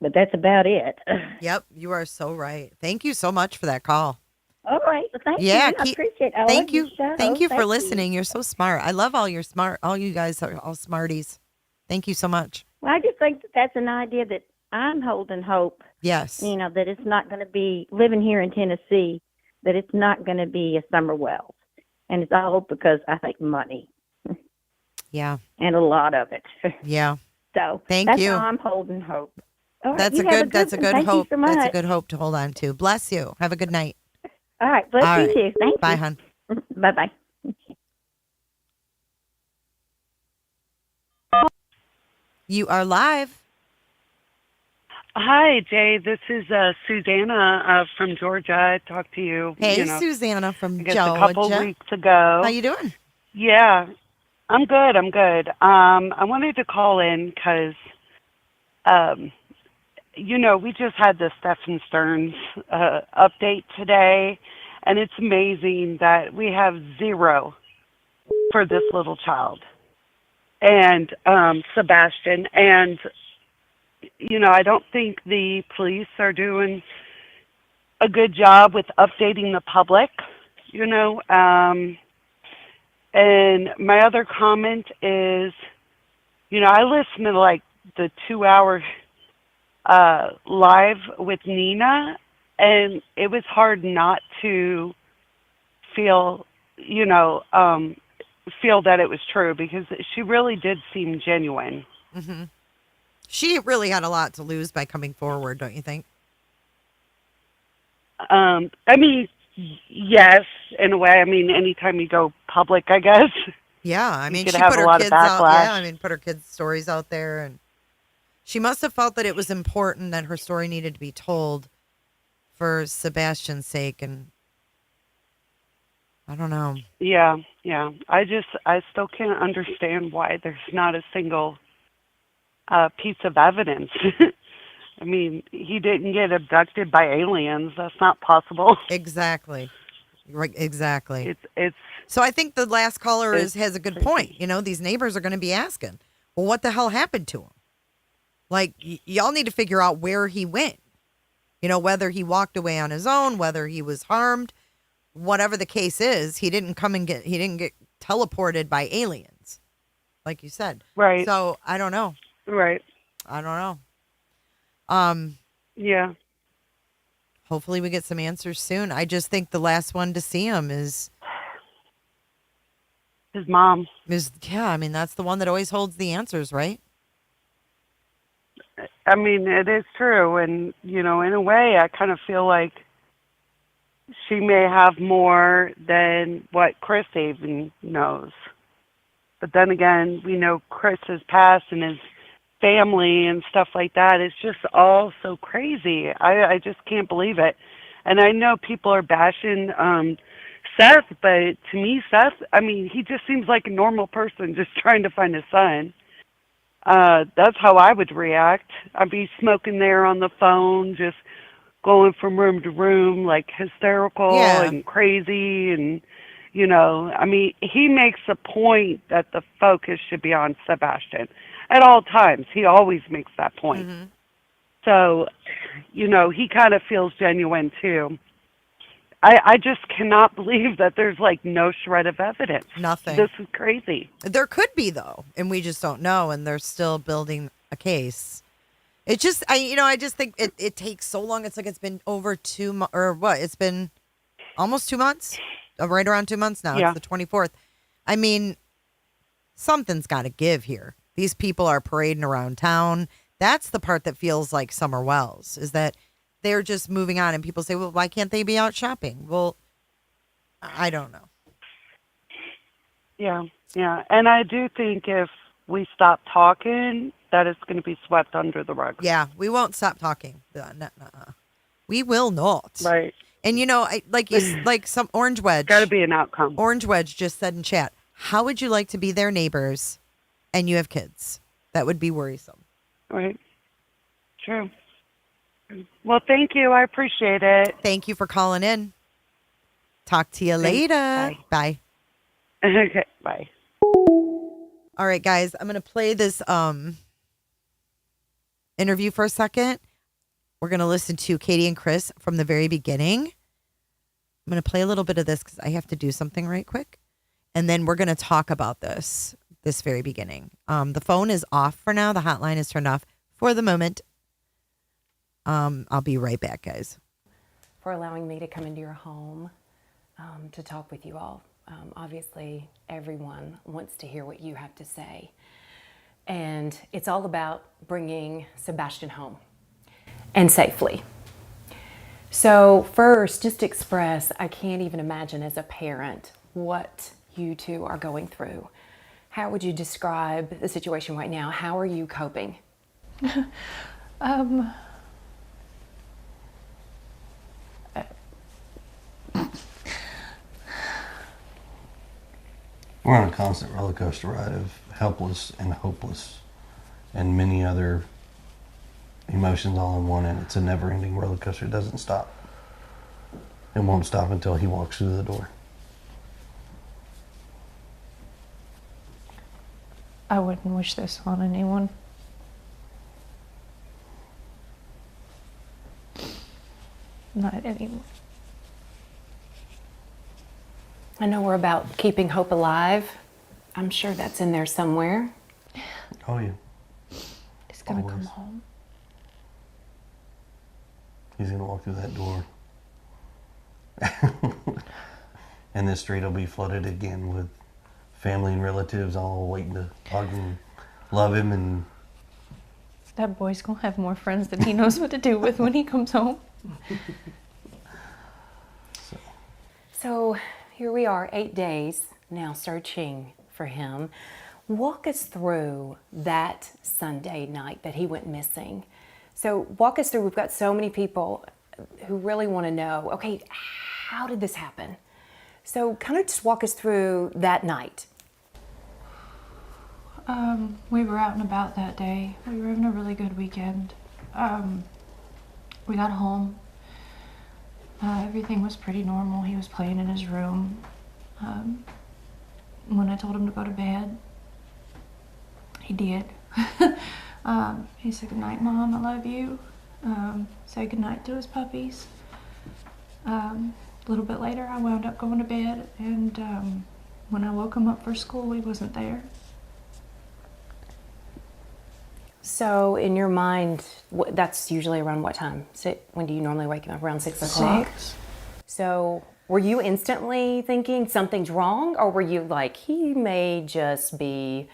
But that's about it.
Yep, you are so right. Thank you so much for that call.
All right. Well, thank you. I appreciate it.
Thank you. Thank you for listening. You're so smart. I love all you guys are all smarties. Thank you so much.
Well, I just think that's an idea that I'm holding hope.
Yes.
That it's not going to be living here in Tennessee, that it's not going to be a Summer Wells. And it's all because I think money.
Yeah.
And a lot of it.
Yeah.
So
that's
how I'm holding hope. All right,
that's a good
hope.
That's a
much.
good hope to hold on to. Bless you. Have a good night.
All right. Bless you too. Thank
Bye,
you.
hon.
Bye-bye.
You are live.
Hi, Jay. This is Susanna from Georgia. I talked to you.
Hey, Susanna from Georgia.
A couple weeks ago.
How you doing?
Yeah, I'm good. I wanted to call in because, we just had the Stephen Stearns update today, and it's amazing that we have 0 for this little child and Sebastian. And I don't think the police are doing a good job with updating the public, And my other comment is, I listen to like the 2-hour live with Nina, and it was hard not to feel that it was true because she really did seem genuine.
Mm-hmm. She really had a lot to lose by coming forward, don't you think?
Yes, in a way. Anytime you go public, I guess.
Yeah,
she
put her kids out. Yeah, put her kids' stories out there, and she must have felt that it was important that her story needed to be told for Sebastian's sake, and I don't know.
Yeah. I still can't understand why there's not a single piece of evidence I mean, he didn't get abducted by aliens. That's not possible.
Exactly. Right. Exactly.
It's
So I think the last caller has a good
crazy.
point. You know, these neighbors are going to be asking, well, what the hell happened to him? Like, y'all need to figure out where he went. You know, whether he walked away on his own, whether he was harmed, whatever the case is, he didn't get teleported by aliens, like you said.
Right.
So I don't know.
Right.
I don't know.
Yeah.
Hopefully we get some answers soon. I just think the last one to see him is
His mom.
yeah, I mean, that's the one that always holds the answers, right?
I mean, it is true. And, you know, in a way, I kind of feel like she may have more than what Chris even knows. But then again, we know Chris's past and his family and stuff like that. It's just all so crazy. I just can't believe it. And I know people are bashing Seth, but to me, Seth, I mean, he just seems like a normal person just trying to find his son. That's how I would react. I'd be smoking there on the phone, just going from room to room, like hysterical and crazy. And, you know, I mean, he makes a point that the focus should be on Sebastian at all times. He always makes that point.
Mm-hmm.
So, you know, he kind of feels genuine too. I just cannot believe that there's like no shred of evidence.
Nothing.
This is crazy.
There could be though, and we just don't know, and they're still building a case. It just, I just think it takes so long. It's like it's been over 2 months, or what? It's been almost 2 months, right around 2 months now.
Yeah.
It's the 24th. I mean, something's got to give here. These people are parading around town. That's the part that feels like Summer Wells, is that they're just moving on, and people say, well, why can't they be out shopping? Well, I don't know.
Yeah, yeah. And I do think if we stop talking, that it's going to be swept under the rug.
Yeah, we won't stop talking. We will not.
Right.
And, you know, like some Orange Wedge.
Got to be an outcome.
Orange Wedge just said in chat, how would you like to be their neighbors and you have kids? That would be worrisome.
Right. True. Well, thank you. I appreciate it.
Thank you for calling in. Talk to you later. Bye.
Okay, bye.
All right, guys, I'm going to play this interview for a second. We're going to listen to Katie and Chris from the very beginning. I'm going to play a little bit of this because I have to do something right quick. And then we're going to talk about this very beginning. The phone is off for now. The hotline is turned off for the moment. I'll be right back, guys.
For allowing me to come into your home to talk with you all. Obviously, everyone wants to hear what you have to say. And it's all about bringing Sebastian home and safely. So first, just express, I can't even imagine as a parent what you two are going through. How would you describe the situation right now? How are you coping?
We're on a constant roller coaster ride of helpless and hopeless and many other emotions all in one, and it's a never-ending roller coaster. It doesn't stop. It won't stop until he walks through the door.
I wouldn't wish this on anyone. Not anyone.
I know we're about keeping hope alive. I'm sure that's in there somewhere.
Oh, yeah.
He's gonna
Always.
come home.
He's going to walk through that door. And this street will be flooded again with family and relatives all waiting to hug him, love him, and...
That boy's gonna have more friends than he knows what to do with when he comes home.
So here we are, 8 days now searching for him. Walk us through that Sunday night that he went missing. So walk us through, we've got so many people who really want to know, okay, how did this happen? So kind of just walk us through that night.
We were out and about that day. We were having a really good weekend. We got home. Everything was pretty normal. He was playing in his room. When I told him to go to bed, he did. He said, "Good night, Mom, I love you." Said goodnight to his puppies. A little bit later, I wound up going to bed, and when I woke him up for school, he wasn't there.
So, in your mind, that's usually around what time? When do you normally wake up? Around 6 o'clock?
6.
So, were you instantly thinking something's wrong, or were you like, he may just be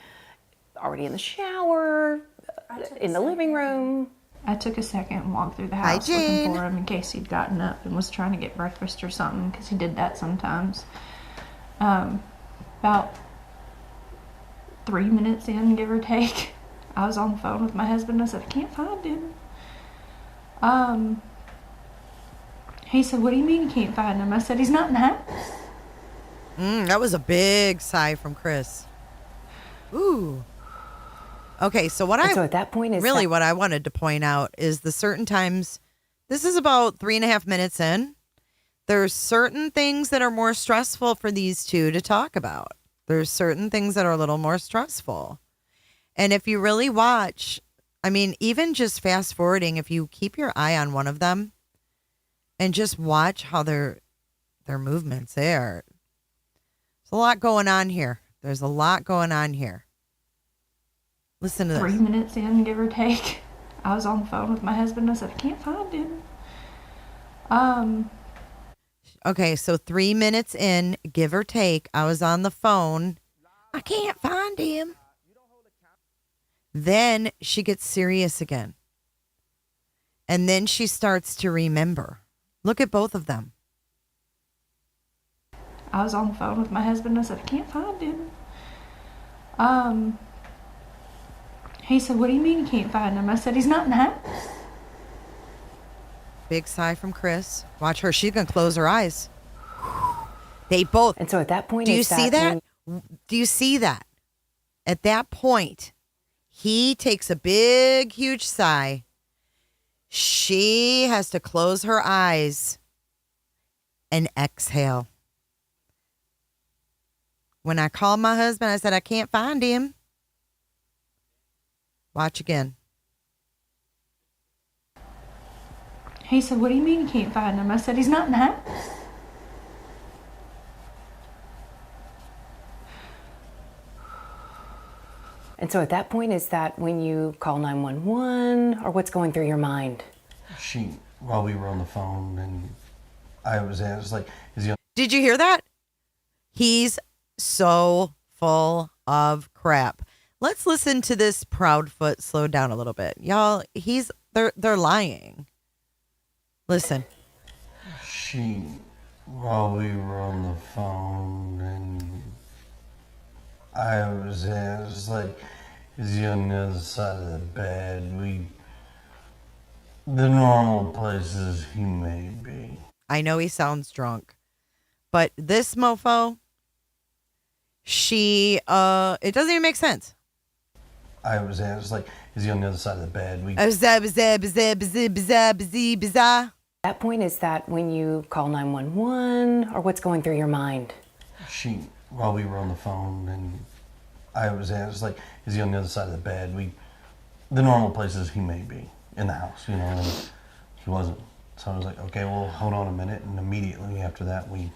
already in the shower, in the living room?
I took a second and walked through the
Hi,
house
Jane.
looking for him in case he'd gotten up and was trying to get breakfast or something, because he did that sometimes. About 3 minutes in, give or take, I was on the phone with my husband. I said, "I can't find him." He said, "What do you mean you can't find him?" I said, "He's not in the house."
That was a big sigh from Chris. Ooh. Okay, so what
And so at that point is
what I wanted to point out is the certain times. This is about 3.5 minutes in. There's certain things that are more stressful for these two to talk about. There's certain things that are a little more stressful. And if you really watch, I mean, even just fast forwarding, if you keep your eye on one of them and just watch how their movements there. There's a lot going on here. There's a lot going on here. Listen to this.
3 minutes in, give or take, I was on the phone with my husband. I said, "I can't find him."
Okay, so 3 minutes in, give or take, I was on the phone. I can't find him. Then she gets serious again. And then she starts to remember. Look at both of them.
I was on the phone with my husband. I said, "I can't find him." He said, "What do you mean you can't find him?" I said, "He's not in the house."
Big sigh from Chris. Watch her. She's going to close her eyes. They both.
And so at that point,
Do you see that? Do you see that? At that point, he takes a big, huge sigh. She has to close her eyes and exhale. When I called my husband, I said, "I can't find him." Watch again.
He said, "What do you mean you can't find him?" I said, "He's not in the house."
And so at that point, is that when you call 911, or what's going through your mind?
While we were on the phone, and I was like, is he on?
Did you hear that? He's so full of crap. Let's listen to this Proudfoot slow down a little bit. Y'all, they're lying. Listen.
While we were on the phone, and I was like, is he on the other side of the bed? The normal places he may be.
I know he sounds drunk, but this mofo, it doesn't even make sense.
I was like, is he on the other side of the bed?
At that point, is that when you call 911, or what's going through your mind?
While we were on the phone, and I was like, is he on the other side of the bed? The normal places he may be in the house, and he wasn't. So I was like, okay, well, hold on a minute. And immediately after that, we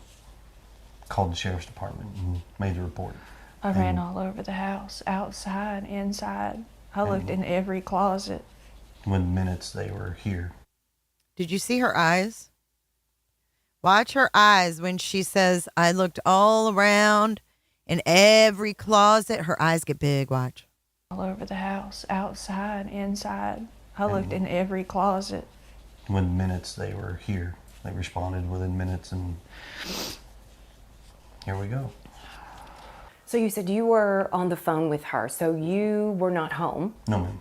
called the sheriff's department and made the report.
I ran all over the house, outside, inside. I looked in every closet.
Within minutes, they were here.
Did you see her eyes? Watch her eyes when she says, "I looked all around in every closet." Her eyes get big. Watch.
All over the house, outside, inside. I looked in every closet.
Within minutes, they were here. They responded within minutes, and here we go.
So you said you were on the phone with her, so you were not home.
No, ma'am.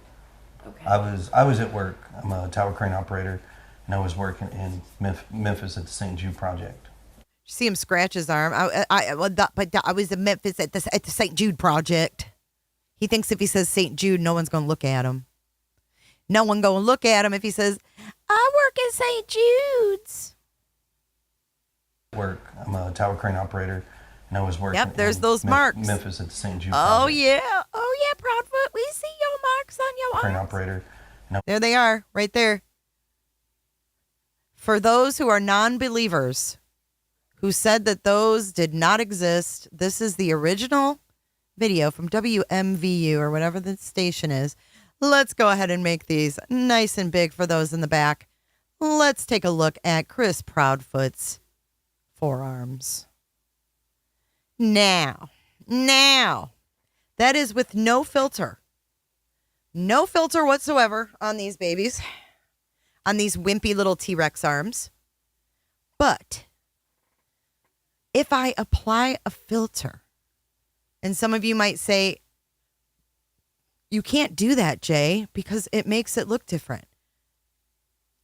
Okay.
I was at work. I'm a tower crane operator, and I was working in Memphis at the St. Jude project.
You see him scratch his arm. I was in Memphis at the St. Jude project. He thinks if he says St. Jude, no one's going to look at him. No one go and look at him if he says, I work at St. Jude's.
I'm a tower crane operator, and I was working.
Yep, there's
in
those marks.
Memphis at the St. Jude.
Oh,
project.
yeah. Oh, yeah, Proudfoot. We see your marks on your
Crane
arms.
operator.
There they are, right there. For those who are non-believers who said that those did not exist, this is the original video from WMVU or whatever the station is. Let's go ahead and make these nice and big for those in the back. Let's take a look at Chris Proudfoot's forearms. Now, that is with no filter. No filter whatsoever on these babies, on these wimpy little T-Rex arms. But if I apply a filter, and some of you might say, you can't do that, Jay, because it makes it look different.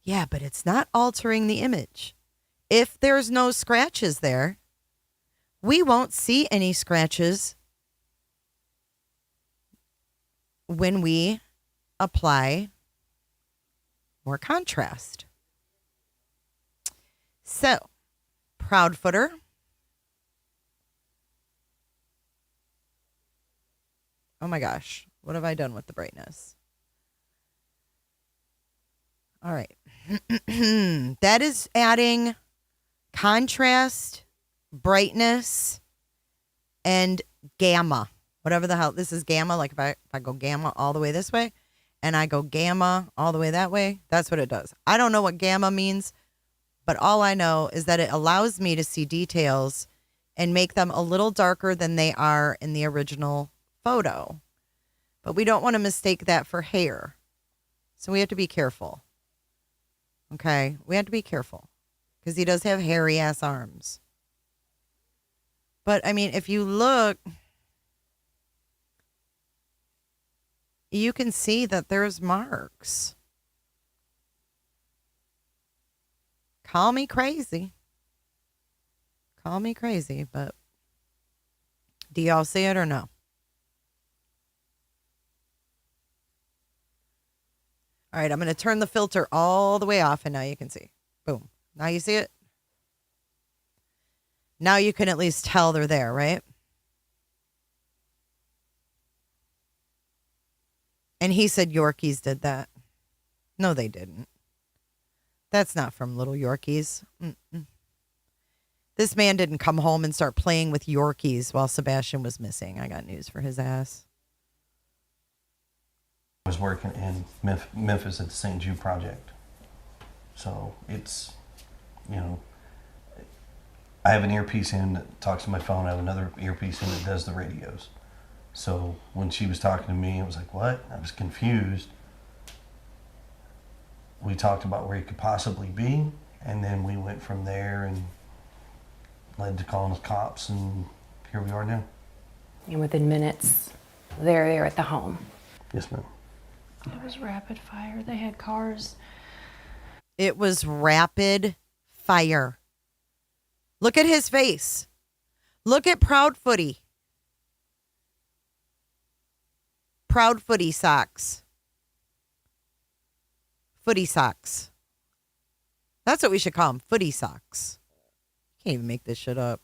Yeah, but it's not altering the image. If there's no scratches there, we won't see any scratches when we apply more contrast. So, Proudfooter. Oh my gosh, what have I done with the brightness? All right. That is adding contrast, brightness, and gamma. Whatever the hell. This is gamma. Like if I go gamma all the way this way and I go gamma all the way that way, that's what it does. I don't know what gamma means, but all I know is that it allows me to see details and make them a little darker than they are in the original photo. But we don't want to mistake that for hair. So we have to be careful. Okay? We have to be careful because he does have hairy ass arms. But I mean, if you look, you can see that there's marks. Call me crazy. Call me crazy, but do y'all see it or no? All right, I'm going to turn the filter all the way off, and now you can see. Boom. Now you see it? Now you can at least tell they're there, right? And he said Yorkies did that. No, they didn't. That's not from little Yorkies. Mm-mm. This man didn't come home and start playing with Yorkies while Sebastian was missing. I got news for his ass.
I was working in Memphis at the St. Jude project. So it's, you know, I have an earpiece in that talks to my phone. I have another earpiece in that does the radios. So when she was talking to me, it was like, what? I was confused. We talked about where he could possibly be, and then we went from there and led to calling the cops, and here we are now.
And within minutes, they're there at the home.
Yes, ma'am.
It was rapid fire. They had cars.
It was rapid fire. Look at his face. Look at Proud Footy. Proud Footy socks. Footy socks. That's what we should call them. Footy socks. Can't even make this shit up.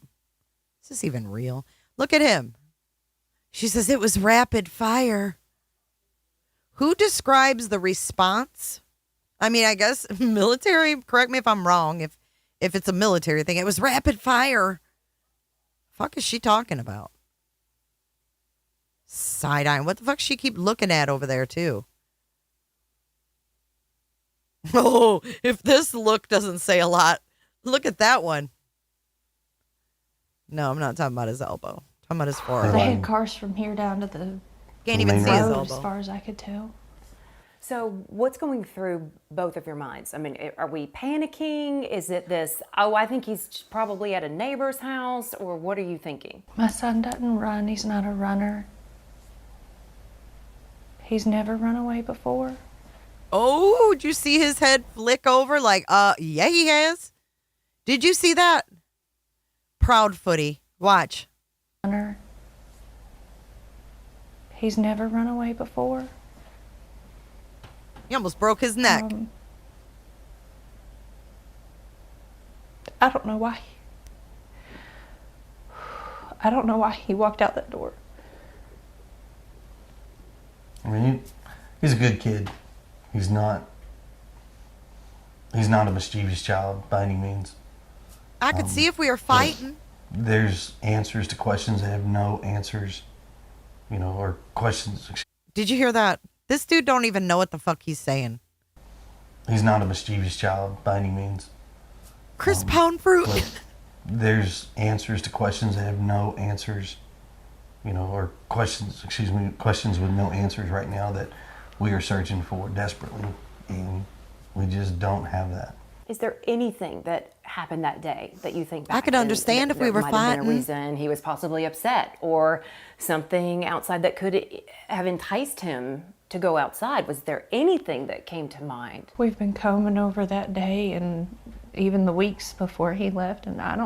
Is this even real? Look at him. She says it was rapid fire. Who describes the response? I mean, I guess military, correct me if I'm wrong, if it's a military thing. It was rapid fire. Fuck is she talking about? Side-eye. What the fuck she keep looking at over there, too? Oh, if this look doesn't say a lot, look at that one. No, I'm not talking about his elbow. I'm talking about his forearm.
They had cars from here down to the
Can't even see his
road,
elbow.
as far as I could tell.
So what's going through both of your minds? I mean, are we panicking? Is it this, oh, I think he's probably at a neighbor's house, or what are you thinking?
My son doesn't run. He's not a runner. He's never run away before.
Oh, did you see his head flick over like, yeah, he has? Did you see that? Proud Footy. Watch.
Runner. He's never run away before.
He almost broke his neck.
I don't know why. I don't know why he walked out that door.
I mean, he's a good kid. He's not a mischievous child by any means.
I could see if we were fighting.
There's answers to questions that have no answers, or questions.
Did you hear that? This dude don't even know what the fuck he's saying.
He's not a mischievous child by any means.
Chris Pound Fruit.
But there's answers to questions that have no answers, or questions with no answers right now that we are searching for desperately, and we just don't have that.
Is there anything that happened that day that you think back
I could understand if we were
might have been
fighting.
a reason he was possibly upset, or something outside that could have enticed him to go outside? Was there anything that came to mind?
We've been combing over that day and even the weeks before he left, and I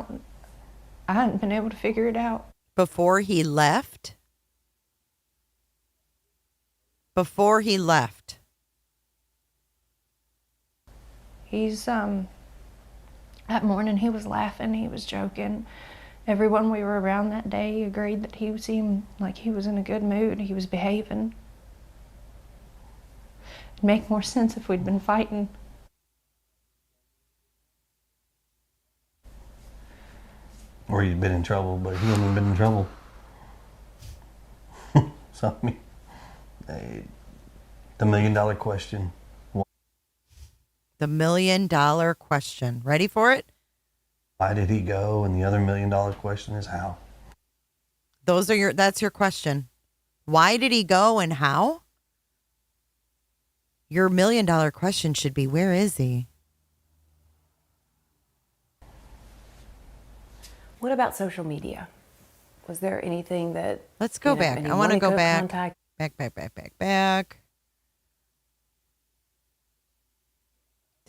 hadn't been able to figure it out.
Before he left? Before he left.
He's, that morning he was laughing, he was joking. Everyone we were around that day agreed that he seemed like he was in a good mood, he was behaving. It'd make more sense if we'd been fighting.
Or he'd been in trouble, but he hadn't been in trouble. So, I mean, the $1 million question.
The $1 million question. Ready for it?
Why did he go? And the other $1 million question is how.
That's your question. Why did he go and how? Your $1 million question should be, where is he?
What about social media? Was there anything that...
Let's go back. I want to go back. Back.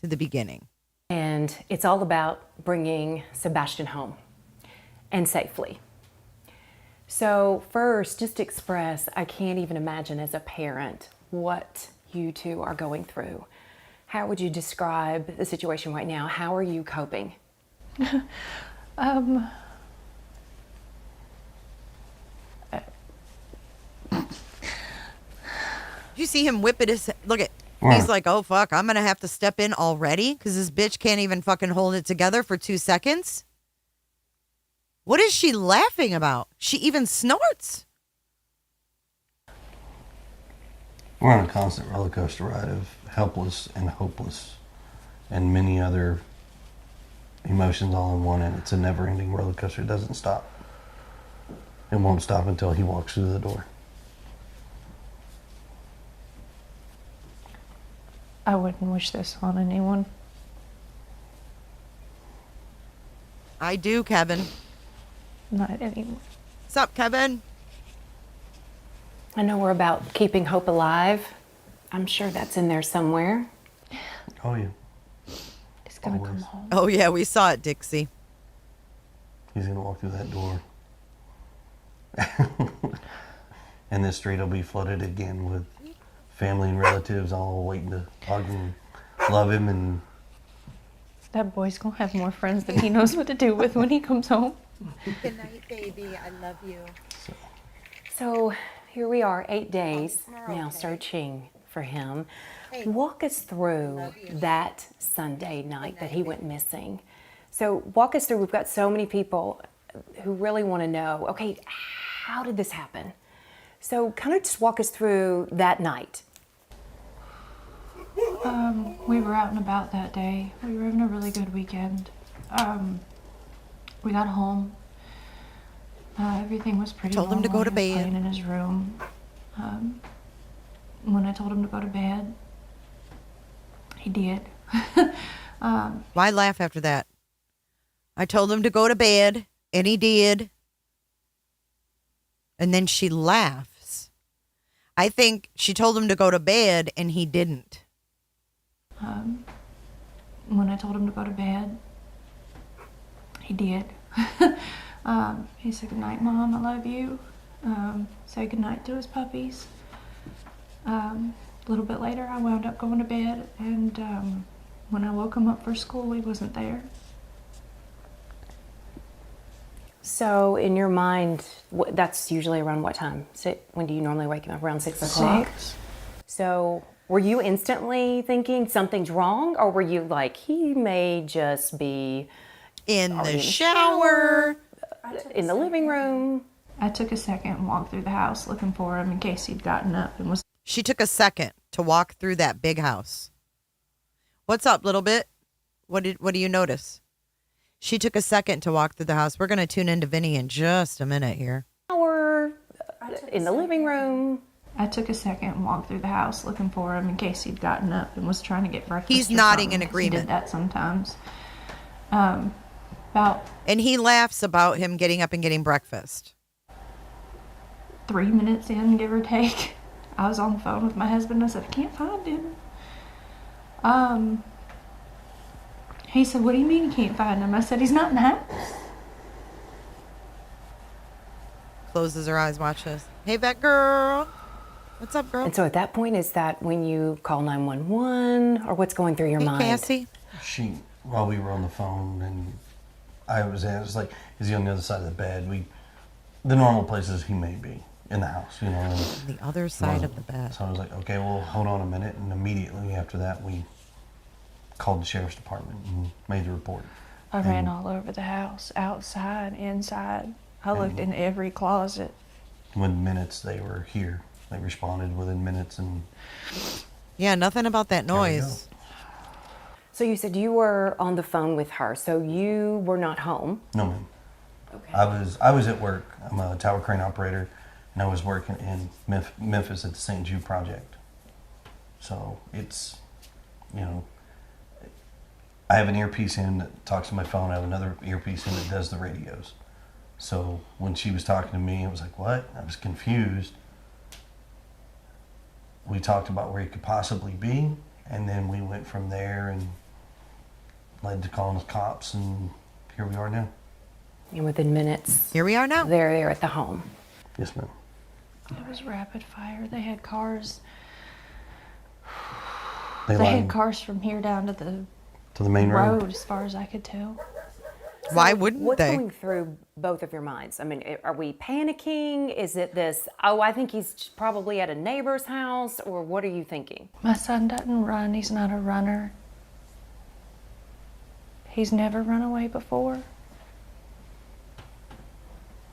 To the beginning.
And it's all about bringing Sebastian home and safely. So first, just express, I can't even imagine as a parent what you two are going through. How would you describe the situation right now? How are you coping?
You see him whip it his... Look at... He's like, oh, fuck, I'm going to have to step in already because this bitch can't even fucking hold it together for 2 seconds. What is she laughing about? She even snorts.
We're on a constant roller coaster ride of helpless and hopeless and many other emotions all in one, and it's a never-ending roller coaster. It doesn't stop. It won't stop until he walks through the door.
I wouldn't wish this on anyone.
I do, Kevin.
Not anyone.
What's up, Kevin?
I know we're about keeping hope alive. I'm sure that's in there somewhere.
Oh, yeah.
He's gonna come home.
Oh, yeah, we saw it, Dixie.
He's going to walk through that door. And this street will be flooded again with family and relatives all waiting to hug him, love him, and...
That boy's gonna have more friends than he knows what to do with when he comes home.
Good night, baby. I love you.
So here we are, 8 days now searching for him. Walk us through that Sunday night that he went missing. So walk us through, we've got so many people who really want to know, okay, how did this happen? So kind of just walk us through that night.
We were out and about that day. We were having a really good weekend. We got home. Everything was pretty
Told him to
normal.
go to
He was
bed.
playing in his room. When I told him to go to bed, he did.
Why laugh after that? I told him to go to bed, and he did. And then she laughs. I think she told him to go to bed, and he didn't.
When I told him to go to bed, he did. He said, "Good night, Mom, I love you." Said goodnight to his puppies. A little bit later, I wound up going to bed, and when I woke him up for school, he wasn't there.
So in your mind, that's usually around what time? When do you normally wake him up? Around 6 o'clock?
6.
So were you instantly thinking something's wrong, or were you like, he may just be
In the shower.
in the living room?
I took a second and walked through the house looking for him in case he'd gotten up and was...
She took a second to walk through that big house. What's up, little bit? What do you notice? She took a second to walk through the house. We're going to tune into Vinny in just a minute here.
Or in the living room?
I took a second and walked through the house looking for him in case he'd gotten up and was trying to get breakfast.
He's
or
nodding
something,
in
'cause
agreement.
He did that sometimes.
And he laughs about him getting up and getting breakfast.
3 minutes in, give or take, I was on the phone with my husband. I said, I can't find him. He said, what do you mean you can't find him? I said, he's not in the house.
Closes her eyes, watch this. Hey, vet girl. What's up, girl?
And so at that point, is that when you call 911, or what's going through your
Hey,
mind?
Cassie.
While we were on the phone, and I was like, is he on the other side of the bed? The normal places he may be in the house, you know. And
the other side of the bed.
So I was like, okay, well, hold on a minute. And immediately after that, we called the sheriff's department and made the report.
I ran all over the house, outside, inside. I looked in every closet.
Within minutes, they were here. They responded within minutes, and
yeah, nothing about that noise.
So you said you were on the phone with her, so you were not home?
No, ma'am.
Okay.
I was at work. I'm a tower crane operator, and I was working in Memphis at the St. Jude Project. So it's, you know, I have an earpiece in that talks to my phone. I have another earpiece in that does the radios. So when she was talking to me, it was like, what? I was confused. We talked about where he could possibly be, and then we went from there and led to calling the cops, and here we are now.
And within minutes,
here we are now.
They're there at the home.
Yes, ma'am.
It was rapid fire. They had cars.
They
had cars from here down to the
main road,
as far as I could tell.
So
why wouldn't
what's
they?
Going through both of your minds? I mean, are we panicking? Is it this, oh, I think he's probably at a neighbor's house, or what are you thinking?
My son doesn't run. He's not a runner. He's never run away before.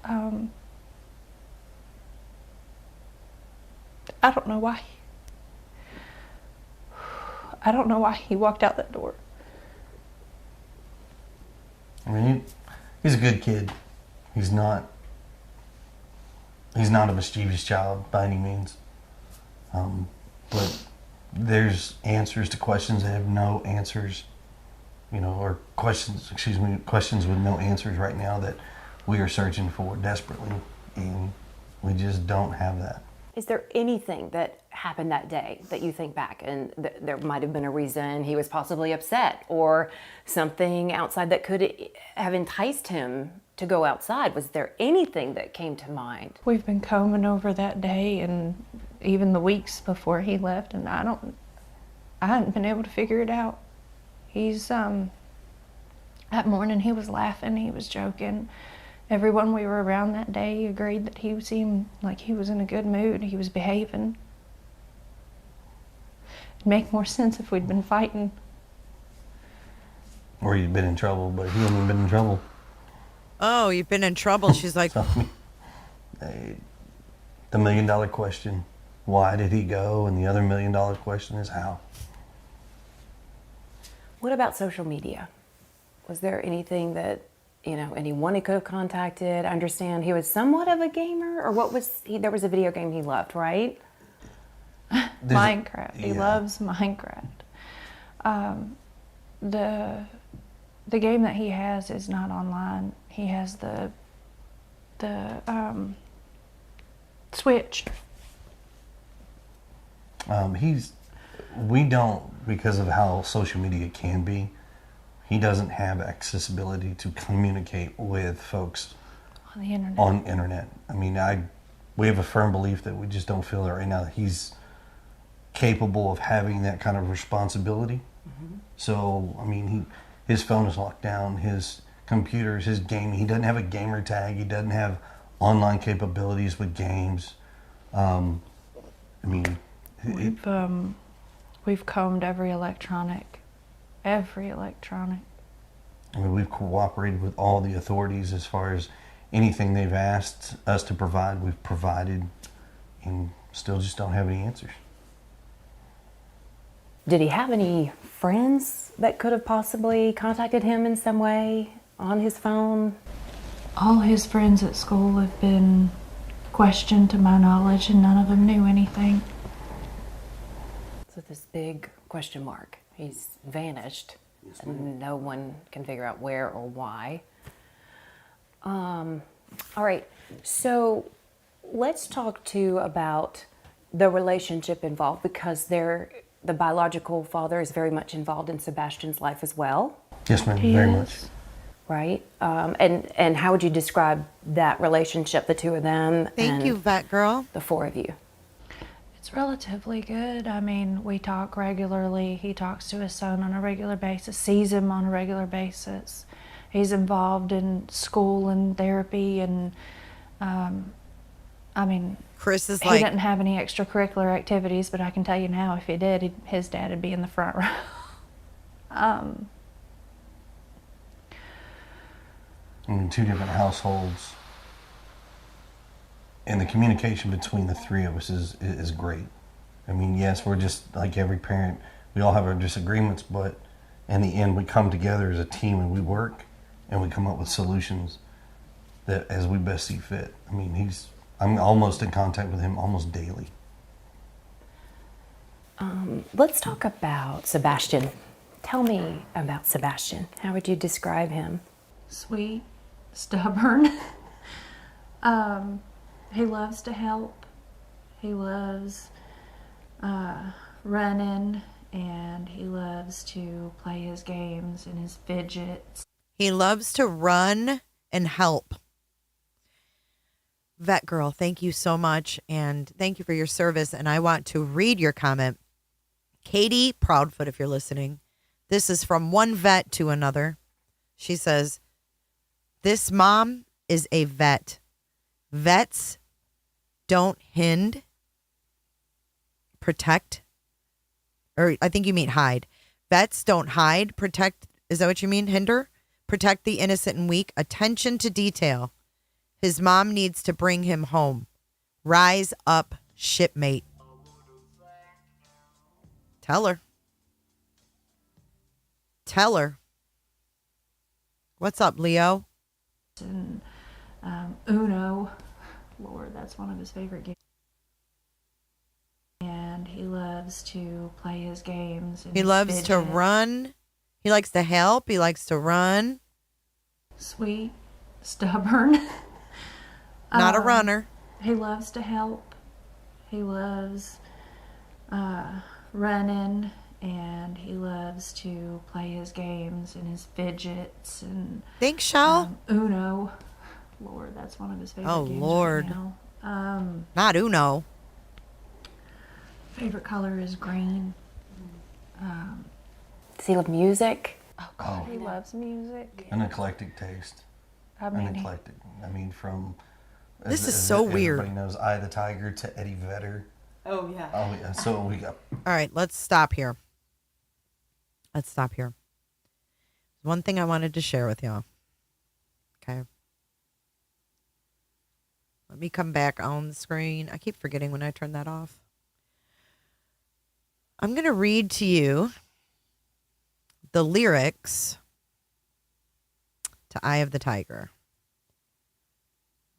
I don't know why. I don't know why he walked out that door.
I mean, he's a good kid. He's not a mischievous child by any means. But there's answers to questions that have no answers, you know, or questions with no answers right now that we are searching for desperately, and we just don't have that.
Is there anything that happened that day that you think back and there might have been a reason he was possibly upset, or something outside that could have enticed him to go outside? Was there anything that came to mind?
We've been combing over that day and even the weeks before he left, and I hadn't been able to figure it out. He's that morning he was laughing, he was joking. Everyone we were around that day agreed that he seemed like he was in a good mood. He was behaving. It'd make more sense if we'd been fighting.
Or he'd been in trouble, but he hadn't been in trouble.
Oh, you've been in trouble. She's like,
So, the $1 million question, why did he go? And the other $1 million question is how.
What about social media? Was there anything that, you know, anyone he could have contacted? I understand he was somewhat of a gamer, or what was he? There was a video game he loved, right?
Minecraft. He loves Minecraft. The game that he has is not online. He has the Switch.
We don't, because of how social media can be, he doesn't have accessibility to communicate with folks
On the internet.
on internet. I mean, we have a firm belief that we just don't feel that right now. capable of having that kind of responsibility. So, I mean, his phone is locked down, his computers, his gaming. He doesn't have a gamer tag. He doesn't have online capabilities with games. I mean,
We've combed every electronic.
I mean, we've cooperated with all the authorities as far as anything they've asked us to provide, we've provided, and still just don't have any answers.
Did he have any friends that could have possibly contacted him in some way on his phone?
All his friends at school have been questioned to my knowledge, and none of them knew anything.
So this big question mark. He's vanished. And no one can figure out where or why. All right, so let's talk too about the relationship involved, because the biological father is very much involved in Sebastian's life as well.
Yes, ma'am, very much.
Right? And how would you describe that relationship, the two of them?
Thank you, vet girl.
The four of you.
It's relatively good. I mean, we talk regularly. He talks to his son on a regular basis, sees him on a regular basis. He's involved in school and therapy, and I mean,
Chris is
he didn't have any extracurricular activities, but I can tell you now, if he did, his dad would be in the front row.
In two different households, and the communication between the three of us is great. I mean, yes, we're just like every parent. We all have our disagreements, but in the end, we come together as a team and we work, and we come up with solutions that as we best see fit. I mean, I'm almost in contact with him almost daily.
Let's talk about Sebastian. Tell me about Sebastian. How would you describe him?
Sweet, stubborn. He loves to help. He loves running, and he loves to play his games and his fidgets.
He loves to run and help. Vet girl, thank you so much, and thank you for your service. And I want to read your comment. Katie Proudfoot, if you're listening, this is from one vet to another. She says, this mom is a vet. Vets don't protect, or I think you mean hide. Vets don't hide, protect. Is that what you mean? Hinder? Protect the innocent and weak. Attention to detail. His mom needs to bring him home. Rise up, shipmate. Tell her. Tell her. What's up, Leo?
And Uno. Lord, that's one of his favorite games. And he loves to play his games. And
he loves to run. He likes to help. He likes to run.
Sweet, stubborn.
Not a runner.
He loves to help. He loves running, and he loves to play his games and his fidgets and
Thanks, Shell.
Uno. Lord, that's one of his favorite games.
Lord.
Right now.
Not Uno.
Favorite color is green.
Does he love music?
Oh God, he loves music.
An eclectic taste.
I mean,
from
this is so weird.
Everybody knows Eye of the Tiger to Eddie Vedder.
Oh yeah.
Oh yeah. So we got.
All right, let's stop here. One thing I wanted to share with y'all. Okay. Let me come back on the screen. I keep forgetting when I turn that off. I'm going to read to you the lyrics to Eye of the Tiger.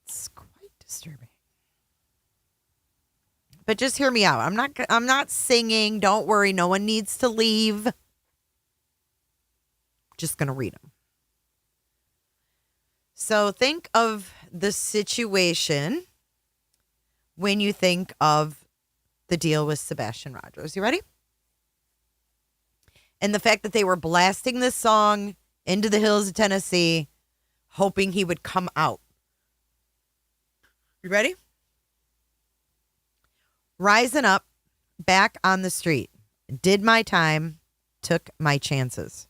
It's quite disturbing. But just hear me out. I'm not singing. Don't worry. No one needs to leave. Just going to read them. So think of the situation when you think of the deal with Sebastian Rogers. You ready? And the fact that they were blasting this song into the hills of Tennessee, hoping he would come out. You ready? Rising up, back on the street. Did my time, took my chances.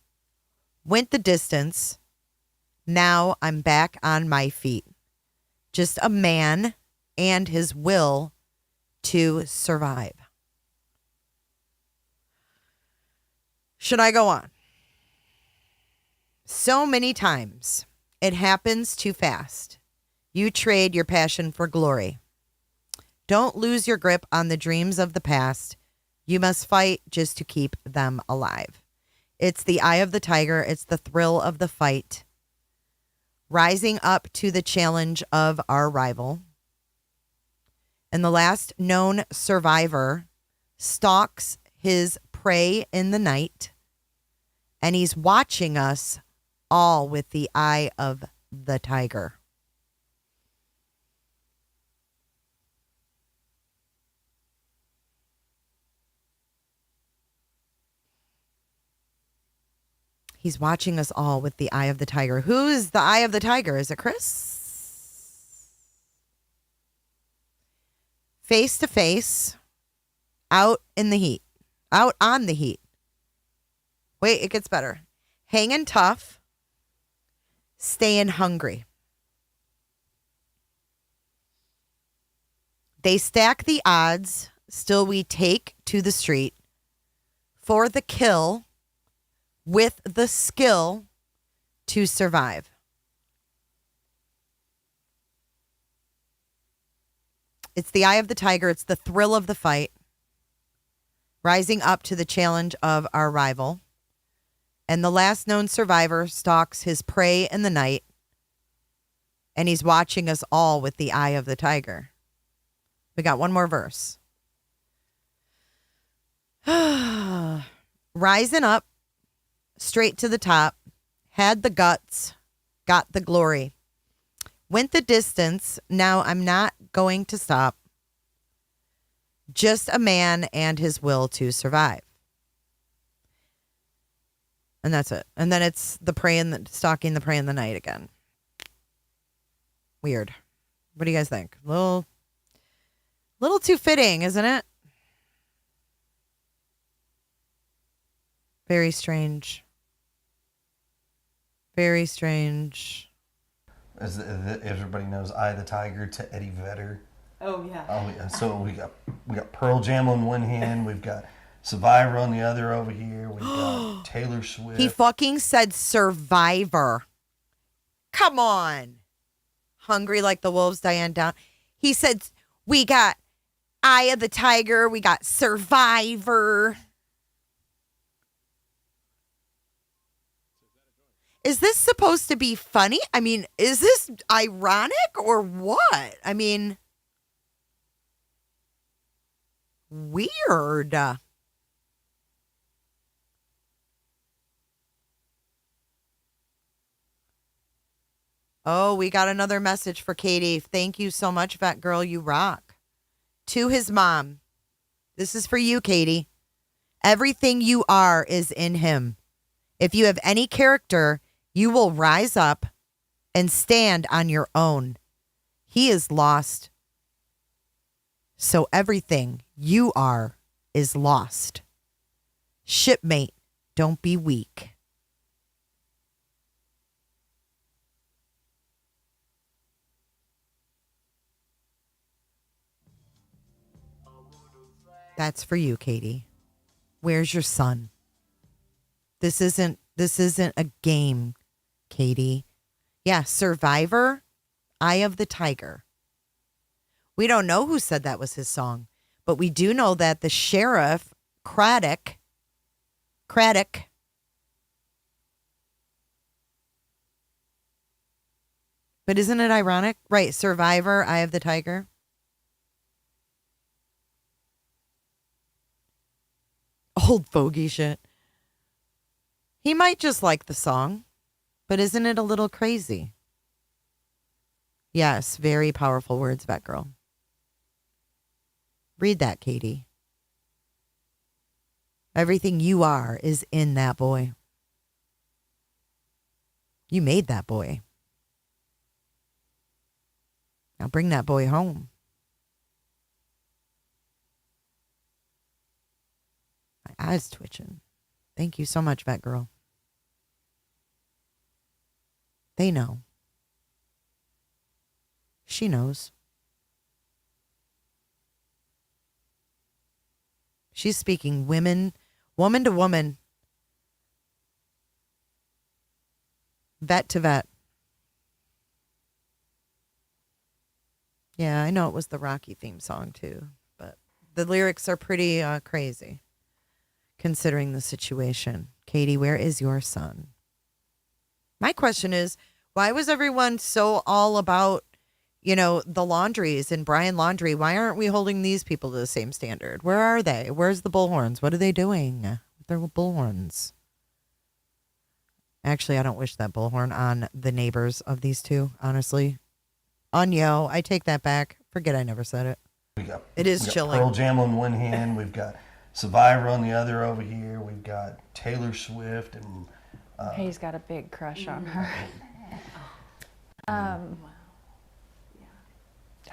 Went the distance. Now I'm back on my feet. Just a man and his will to survive. Should I go on? So many times it happens too fast. You trade your passion for glory. Don't lose your grip on the dreams of the past. You must fight just to keep them alive. It's the eye of the tiger. It's the thrill of the fight. Rising up to the challenge of our rival. And the last known survivor stalks his prey in the night. And he's watching us all with the eye of the tiger. He's watching us all with the eye of the tiger. Who is the eye of the tiger? Is it Chris? Face to face, out in the heat, out on the heat. Wait, it gets better. Hanging tough, staying hungry. They stack the odds, still we take to the street for the kill with the skill to survive. It's the eye of the tiger. It's the thrill of the fight. Rising up to the challenge of our rival. And the last known survivor stalks his prey in the night. And he's watching us all with the eye of the tiger. We got one more verse. Rising up, straight to the top, had the guts, got the glory. Went the distance, now I'm not going to stop. Just a man and his will to survive. And that's it. And then it's the prey in the stalking the prey in the night again. Weird. What do you guys think? Little too fitting, isn't it? Very strange. Very strange.
As everybody knows, Eye of the Tiger to Eddie Vedder.
Oh yeah.
Oh yeah. So we got Pearl Jam on one hand, we've got Survivor on the other over here, we've got Taylor Swift.
He fucking said Survivor. Come on. Hungry like the wolves, Diane down. He said we got Eye of the Tiger, we got Survivor. Is this supposed to be funny? I mean, is this ironic or what? I mean, weird. Oh, we got another message for Katie. Thank you so much, Fat Girl. You rock. To his mom. This is for you, Katie. Everything you are is in him. If you have any character, you will rise up and stand on your own. He is lost. So everything you are is lost. Shipmate, don't be weak. That's for you, Katie. Where's your son? This isn't a game, Katie. Yeah, Survivor, Eye of the Tiger. We don't know who said that was his song, but we do know that the sheriff, Craddock. But isn't it ironic? Right, Survivor, Eye of the Tiger. Old fogey shit. He might just like the song, but isn't it a little crazy? Yes, very powerful words, Batgirl. Read that, Katie. Everything you are is in that boy. You made that boy. Now bring that boy home. eyes twitching. Thank you so much, vet girl. They know. She knows. She's speaking woman to woman. Vet to vet. Yeah, I know it was the Rocky theme song too, but the lyrics are pretty crazy considering the situation. Katie, where is your son? My question is, why was everyone so all about, the laundries and Brian Laundrie? Why aren't we holding these people to the same standard? Where are they? Where's the bullhorns? What are they doing with their bullhorns? Actually, I don't wish that bullhorn on the neighbors of these two, honestly. On yo, I take that back. Forget I never said it. It is chilling.
Pearl Jam on one hand. We've got Survivor on the other over here. We've got Taylor Swift and...
He's got a big crush on her.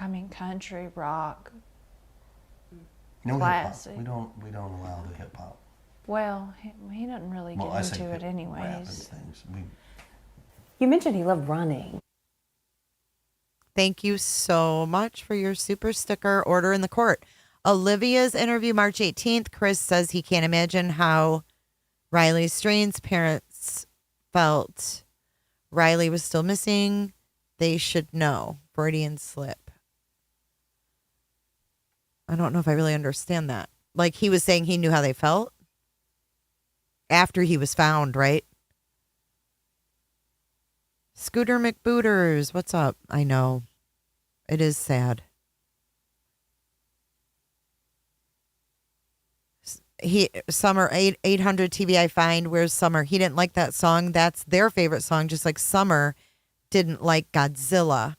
I mean, country, rock,
no
classic.
hip hop. We don't allow the hip hop.
Well, he doesn't really get into it anyways.
You mentioned he loved running.
Thank you so much for your super sticker order in the court. Olivia's interview March 18th. Chris says he can't imagine how Riley Strain's parents felt. Riley was still missing. They should know. Freudian slip. I don't know if I really understand that. Like, he was saying he knew how they felt after he was found, right? Scooter McBooters, what's up? I know. It is sad. Summer 800 TV I find. Where's Summer? He didn't like that song. That's their favorite song, just like Summer didn't like Godzilla.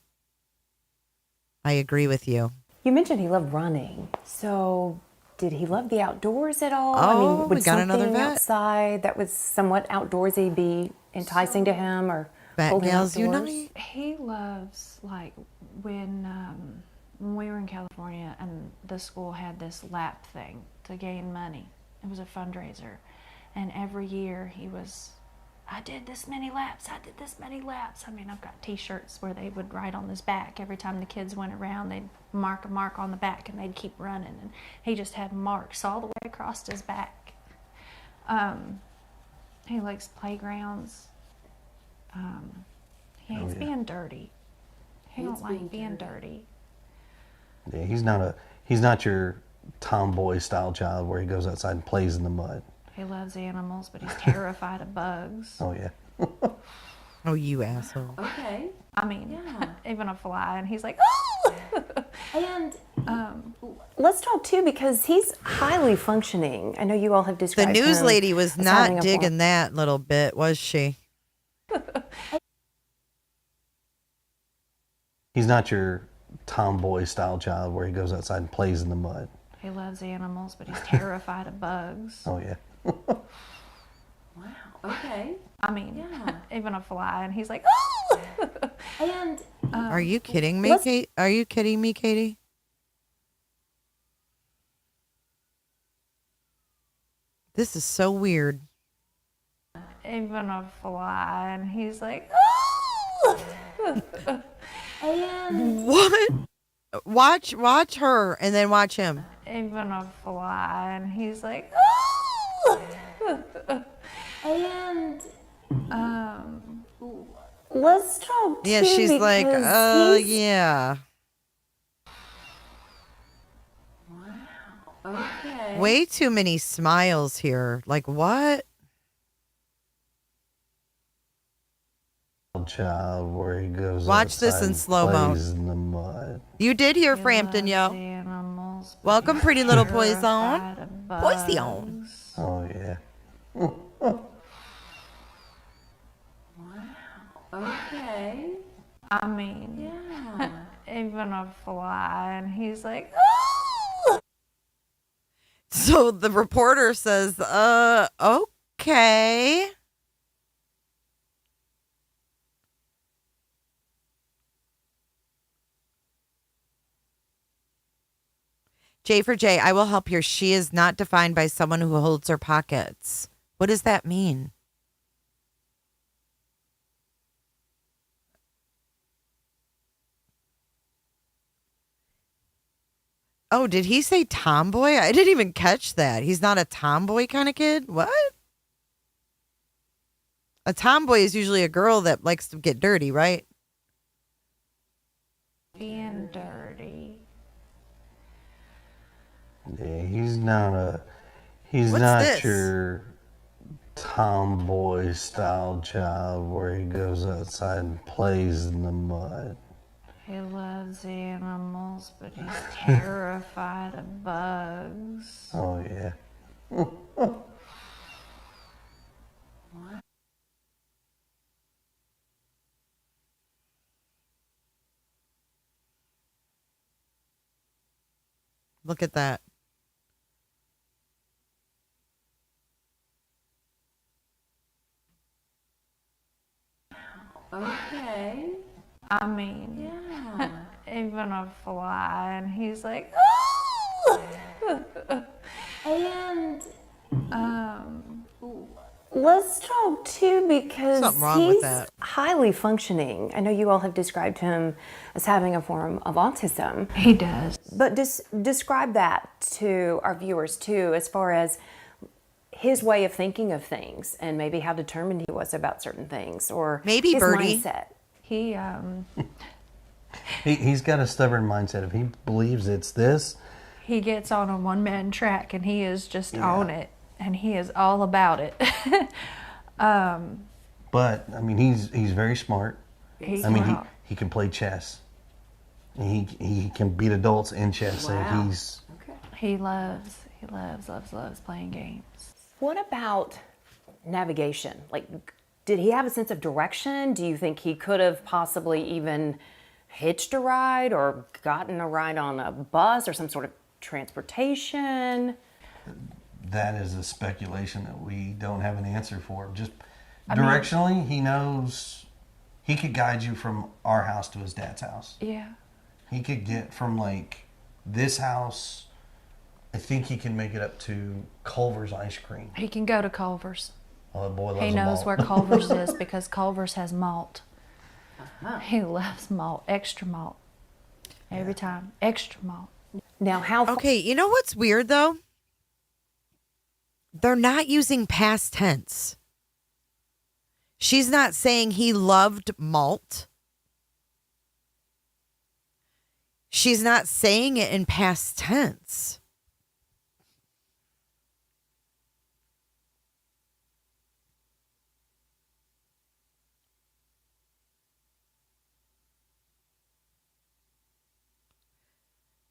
I agree with you.
You mentioned he loved running. So did he love the outdoors at all?
Oh,
would
we got another
something
vet.
outside that was somewhat outdoorsy be enticing to him or
Vet
pull him
Gals
outdoors?
Unite.
He loves, like, when we were in California and the school had this lap thing to gain money. It was a fundraiser. And every year he was, I did this many laps. I mean, I've got T-shirts where they would write on his back. Every time the kids went around, they'd mark a mark on the back and they'd keep running. And he just had marks all the way across his back. He likes playgrounds. He hates being dirty. He don't like being dirty.
Yeah, he's not your tomboy style child where he goes outside and plays in the mud.
He loves animals, but he's terrified of bugs.
Oh yeah.
Oh, you asshole.
Okay.
I mean, even a fly, and he's like,
And let's talk too, because he's highly functioning. I know you all have
The
described
news
him
lady was
as having
not
a
digging that little bit, was she?
He's not your tomboy style child where he goes outside and plays in the mud.
he loves animals, but he's terrified of bugs.
Oh yeah.
Wow. Okay.
I mean, even a fly, and he's like,
And
Are you kidding me, Kate? Are you kidding me, Katie? This is so weird.
even a fly, and he's like,
and
What? Watch her and then watch him.
even a fly, and he's like,
and let's talk.
Yeah,
too,
she's like,
because
oh
he's-
yeah.
Okay.
Way too many smiles here. Like what?
Child where he goes
Watch this
outside
in
and
slow-mo.
plays in the mud.
You did hear
he
Frampton,
loves
yo.
animals, but
Welcome,
he's
pretty little
terrified
poison.
of
Poison.
bugs.
Oh yeah.
Okay.
I mean,
Yeah.
even a fly, and he's like,
So the reporter says, okay. J for J, I will help here. She is not defined by someone who holds her pockets. What does that mean? Oh, did he say tomboy? I didn't even catch that. He's not a tomboy kind of kid? What? A tomboy is usually a girl that likes to get dirty, right?
Being dirty.
Yeah, he's not
What's this?
your tomboy style child where he goes outside and plays in the mud.
He loves animals, but he's terrified of bugs.
Oh yeah.
Look at that.
Okay.
I mean, even a fly, and he's like,
And let's talk too, because
Something wrong with
he's
that.
highly functioning. I know you all have described him as having a form of autism,
he does.
but describe that to our viewers too, as far as his way of thinking of things and maybe how determined he was about certain things, or
Maybe
his
Birdie.
mindset.
He,
He's got a stubborn mindset. If he believes it's this,
he gets on a one-man track, and he is just on it, and he is all about it.
but I mean, he's very smart.
He's
I mean,
smart.
he can play chess. He can beat adults in chess.
Wow.
So he's
He loves playing games.
What about navigation? Like, did he have a sense of direction? Do you think he could have possibly even hitched a ride or gotten a ride on a bus or some sort of transportation?
that is a speculation that we don't have an answer for. Just directionally, he knows he could guide you from our house to his dad's house.
Yeah.
He could get from like this house. I think he can make it up to Culver's ice cream.
He can go to Culver's.
Oh, the boy loves
He
a
knows
malt.
where Culver's is because Culver's has malt. He loves malt, extra malt. Every time, extra malt.
Now, how
Okay, you know what's weird though? They're not using past tense. She's not saying he loved malt. She's not saying it in past tense.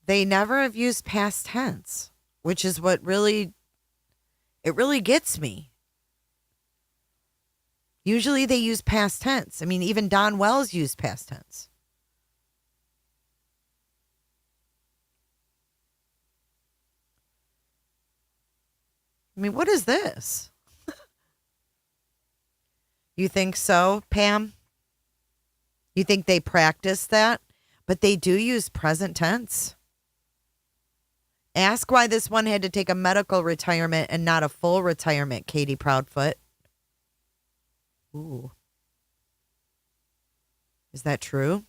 They never have used past tense, which is what really gets me. Usually they use past tense. I mean, even Don Wells used past tense. I mean, what is this? You think so, Pam? You think they practice that? But they do use present tense. Ask why this one had to take a medical retirement and not a full retirement, Katie Proudfoot. Ooh. Is that true?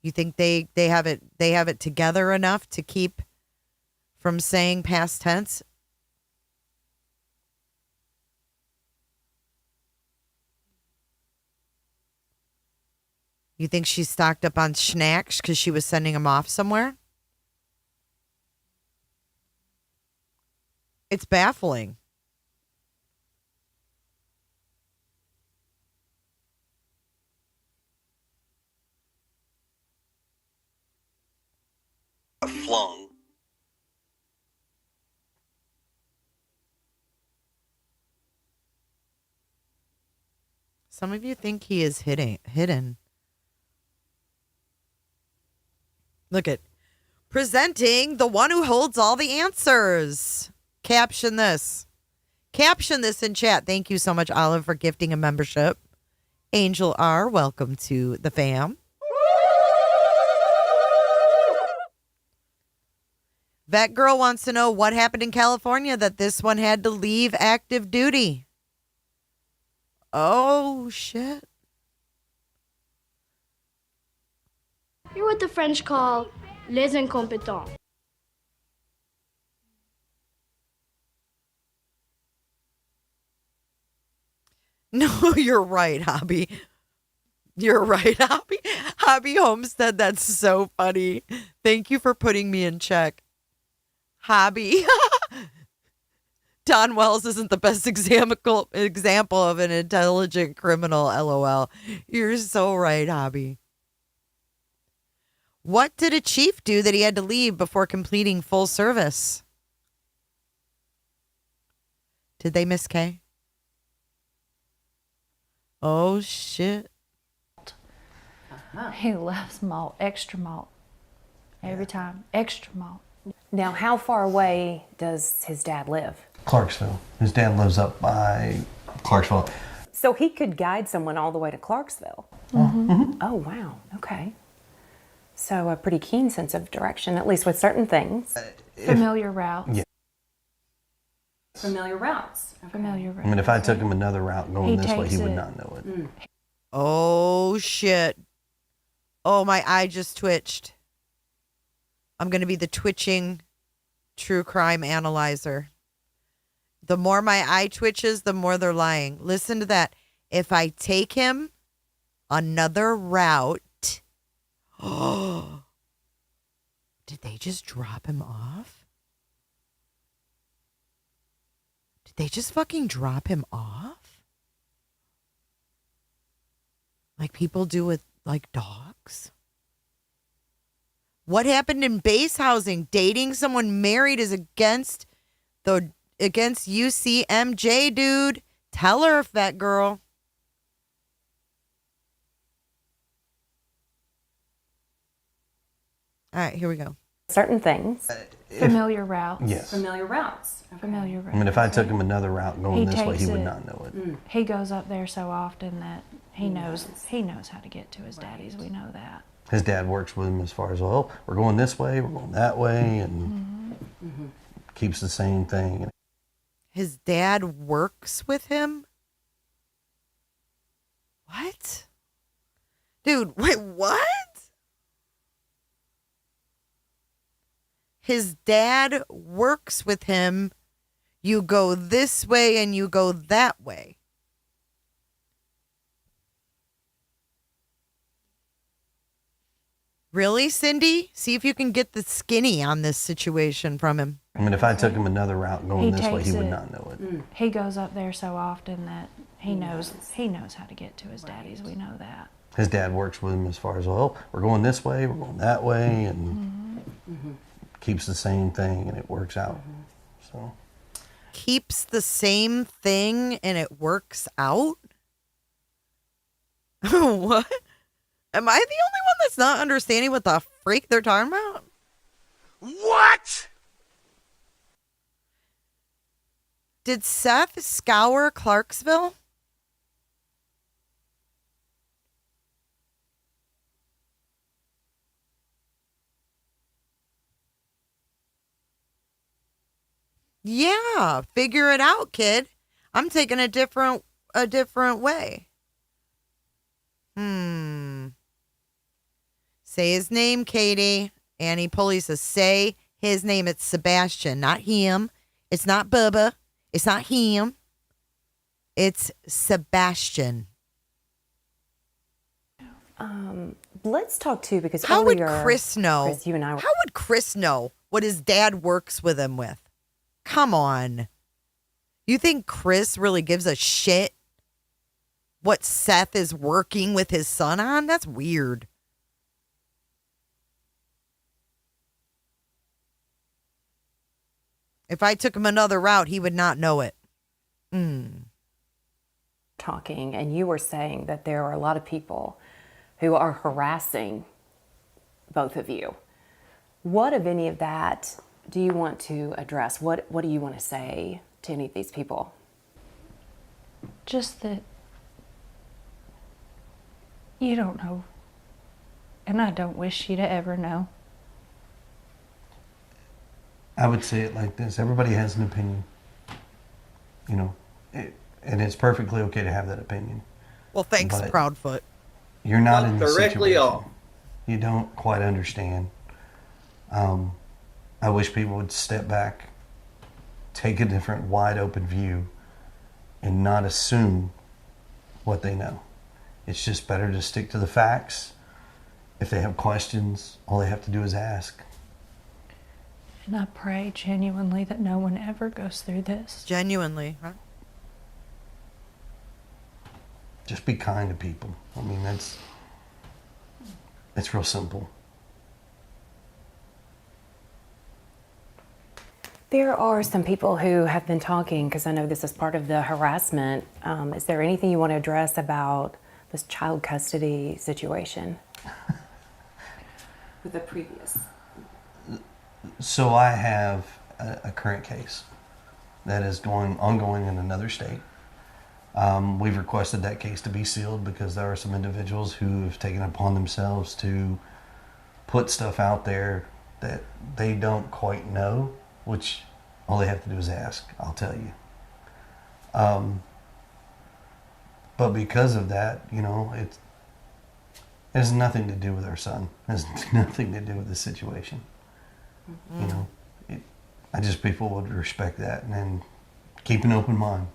You think they have it together enough to keep from saying past tense? You think she's stocked up on snacks because she was sending him off somewhere? It's baffling.
Flung.
Some of you think he is hidden. Look at presenting the one who holds all the answers. Caption this. Caption this in chat. Thank you so much, Olive, for gifting a membership. Angel R, welcome to the fam. Vet girl wants to know what happened in California that this one had to leave active duty. Oh, shit.
You're what the French call les incompetents.
No, you're right, Hobby. You're right, Hobby. Hobby Homestead, that's so funny. Thank you for putting me in check. Hobby. Don Wells isn't the best example of an intelligent criminal, LOL. You're so right, Hobby. What did a chief do that he had to leave before completing full service? Did they miss K? Oh, shit.
He loves malt, extra malt. Every time, extra malt.
Now, how far away does his dad live?
Clarksville. His dad lives up by Clarksville.
So he could guide someone all the way to Clarksville.
Mm-hmm.
Oh, wow. Okay. So a pretty keen sense of direction, at least with certain things.
Familiar routes.
Yeah.
Familiar routes. Okay.
Familiar routes.
I mean, if I took him another route going
He
this way, he
takes
would
it.
not know it.
Oh, shit. Oh, my eye just twitched. I'm going to be the twitching true crime analyzer. The more my eye twitches, the more they're lying. Listen to that. If I take him another route. Oh, did they just drop him off? Did they just fucking drop him off? Like people do with like dogs? What happened in base housing? Dating someone married is against UCMJ, dude. Tell her, fat girl. All right, here we go.
Certain things.
Familiar routes.
Yes.
Familiar routes. Okay.
Familiar routes.
I mean, if I took him another route going
He
this way, he
takes
would
it.
not know it.
He goes up there so often that he knows how to get to his daddies. We know that.
His dad works with him as far as, well, we're going this way, we're going that way, and keeps the same thing.
His dad works with him? What? Dude, wait, what? His dad works with him. You go this way and you go that way. Really, Cindy? See if you can get the skinny on this situation from him.
I mean, if I took him another route going
He
this way, he
takes
would
it.
not know it.
He goes up there so often that he knows how to get to his daddies. We know that.
His dad works with him as far as, well, we're going this way, we're going that way, and keeps the same thing, and it works out. So
Keeps the same thing and it works out? What? Am I the only one that's not understanding what the freak they're talking about?
What?
Did Seth scour Clarksville? Yeah, figure it out, kid. I'm taking a different way. Say his name, Katie. Annie Pulley says, say his name. It's Sebastian, not him. It's not Bubba. It's not him. It's Sebastian.
Let's talk too, because
How would
earlier,
Chris know?
Chris, you and I were,
How would Chris know what his dad works with him with? Come on. You think Chris really gives a shit what Seth is working with his son on? That's weird. If I took him another route, he would not know it.
talking, and you were saying that there are a lot of people who are harassing both of you. What of any of that do you want to address? What do you want to say to any of these people?
Just that you don't know. And I don't wish you to ever know.
I would say it like this. Everybody has an opinion, you know, and it's perfectly okay to have that opinion.
Well, thanks,
But
Proudfoot.
you're not in this
directly
situation.
off.
You don't quite understand. I wish people would step back, take a different wide open view, and not assume what they know. It's just better to stick to the facts. If they have questions, all they have to do is ask.
And I pray genuinely that no one ever goes through this.
Genuinely, huh?
Just be kind to people. I mean, it's real simple.
There are some people who have been talking, because I know this is part of the harassment. Is there anything you want to address about this child custody situation? With the previous.
So I have a current case that is ongoing in another state. We've requested that case to be sealed because there are some individuals who have taken it upon themselves to put stuff out there that they don't quite know, which all they have to do is ask, I'll tell you. But because of that, you know, it has nothing to do with our son. It has nothing to do with the situation. Mm-hmm. You know, I just people would respect that and then keep an open mind.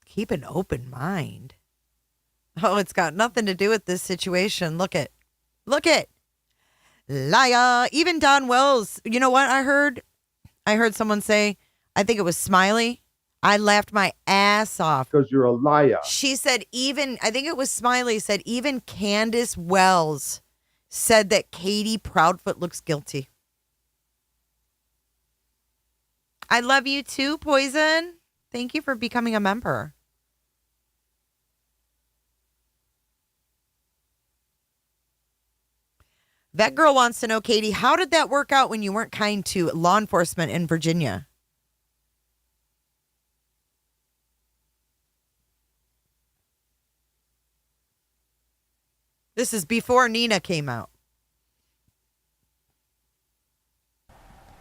Keep an open mind. Oh, it's got nothing to do with this situation. Look it. Liar. Even Don Wells. You know what I heard? I heard someone say, I think it was Smiley. I laughed my ass off.
Because you're a liar.
She said I think it was Smiley said even Candace Wells said that Katie Proudfoot looks guilty. I love you too, Poison. Thank you for becoming a member. That girl wants to know, Katie, how did that work out when you weren't kind to law enforcement in Virginia? This is before Nina came out.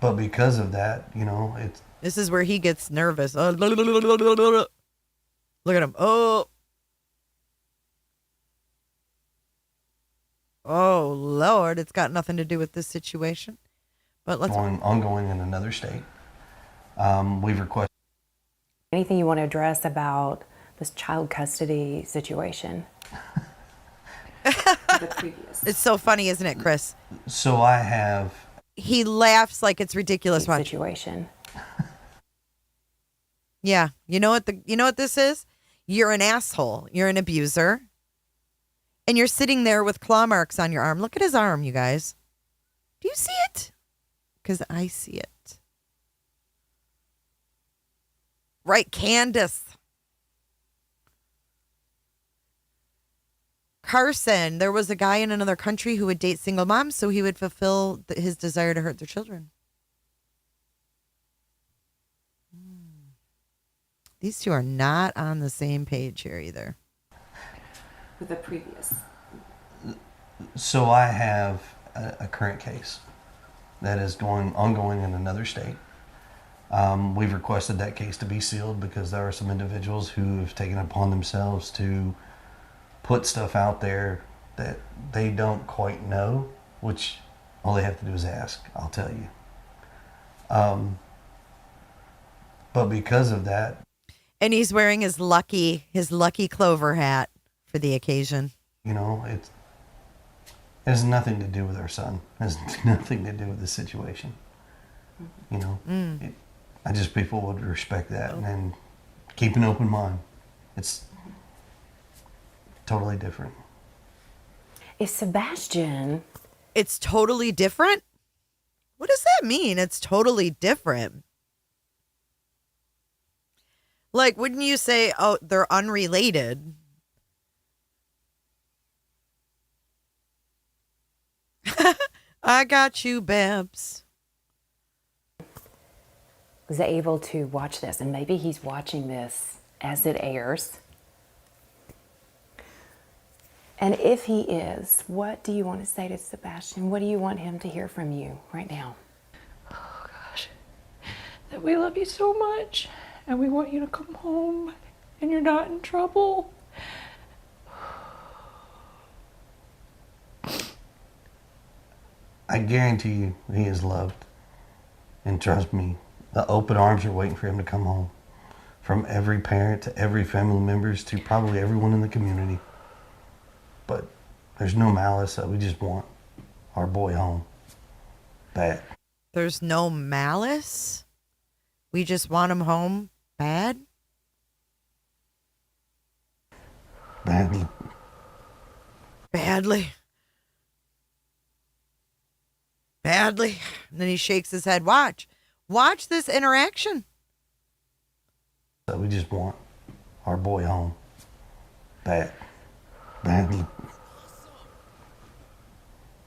But because of that, you know,
This is where he gets nervous. Look at him. Oh, Lord. It's got nothing to do with this situation. But let's
ongoing in another state. We've requested.
Anything you want to address about this child custody situation? The previous.
It's so funny, isn't it, Chris?
So I have.
He laughs like it's ridiculous.
Situation.
Yeah. You know what this is? You're an asshole. You're an abuser. And you're sitting there with claw marks on your arm. Look at his arm, you guys. Do you see it? Because I see it. Right, Candace. Carson, there was a guy in another country who would date single moms so he would fulfill his desire to hurt their children. These two are not on the same page here either.
With the previous.
So I have a current case that is ongoing in another state. We've requested that case to be sealed because there are some individuals who have taken it upon themselves to put stuff out there that they don't quite know, which all they have to do is ask, I'll tell you. But because of that.
And he's wearing his lucky Clover hat for the occasion.
You know, it has nothing to do with our son. It has nothing to do with the situation. You know, I just people would respect that and then keep an open mind. It's totally different.
Is Sebastian?
It's totally different? What does that mean? It's totally different. Like, wouldn't you say, oh, they're unrelated? I got you, Babs.
Was able to watch this, and maybe he's watching this as it airs. And if he is, what do you want to say to Sebastian? What do you want him to hear from you right now?
Oh gosh. That we love you so much and we want you to come home and you're not in trouble.
I guarantee you he is loved. And trust me, the open arms are waiting for him to come home. From every parent to every family members to probably everyone in the community. But there's no malice. We just want our boy home. Bad.
There's no malice? We just want him home bad?
Badly.
Badly. Badly. And then he shakes his head. Watch. Watch this interaction.
We just want our boy home. Bad. Badly.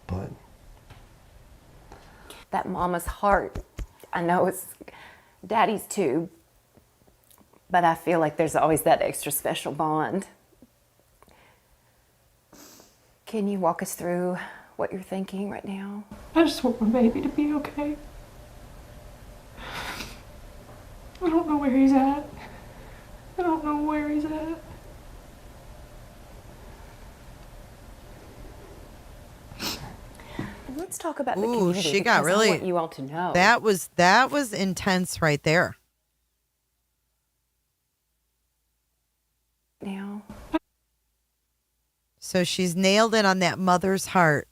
But
That mama's heart, I know it's daddy's too, but I feel like there's always that extra special bond. Can you walk us through what you're thinking right now?
I just want my baby to be okay. I don't know where he's at. I don't know where he's at.
Let's talk about the
Ooh,
community.
she got
because
really.
I want you all to know.
That was intense right there.
Now.
So she's nailed it on that mother's heart.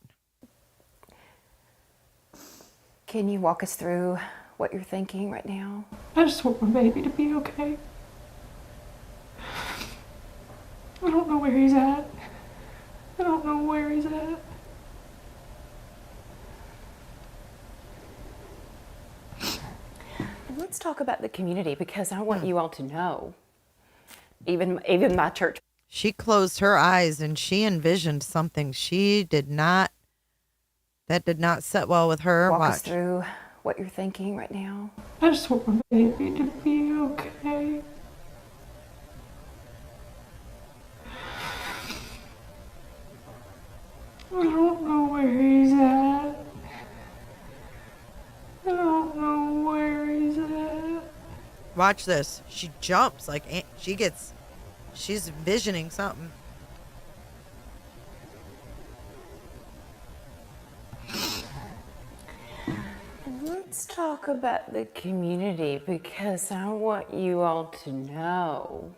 Can you walk us through what you're thinking right now?
I just want my baby to be okay. I don't know where he's at. I don't know where he's at.
Let's talk about the community because I want you all to know. Even my church.
She closed her eyes and she envisioned something that did not sit well with her.
Walk
Watch.
us through what you're thinking right now.
I just want my baby to be okay. I don't know where he's at. I don't know where he's at.
Watch this. She jumps like she's envisioning something.
Let's talk about the community because I want you all to know.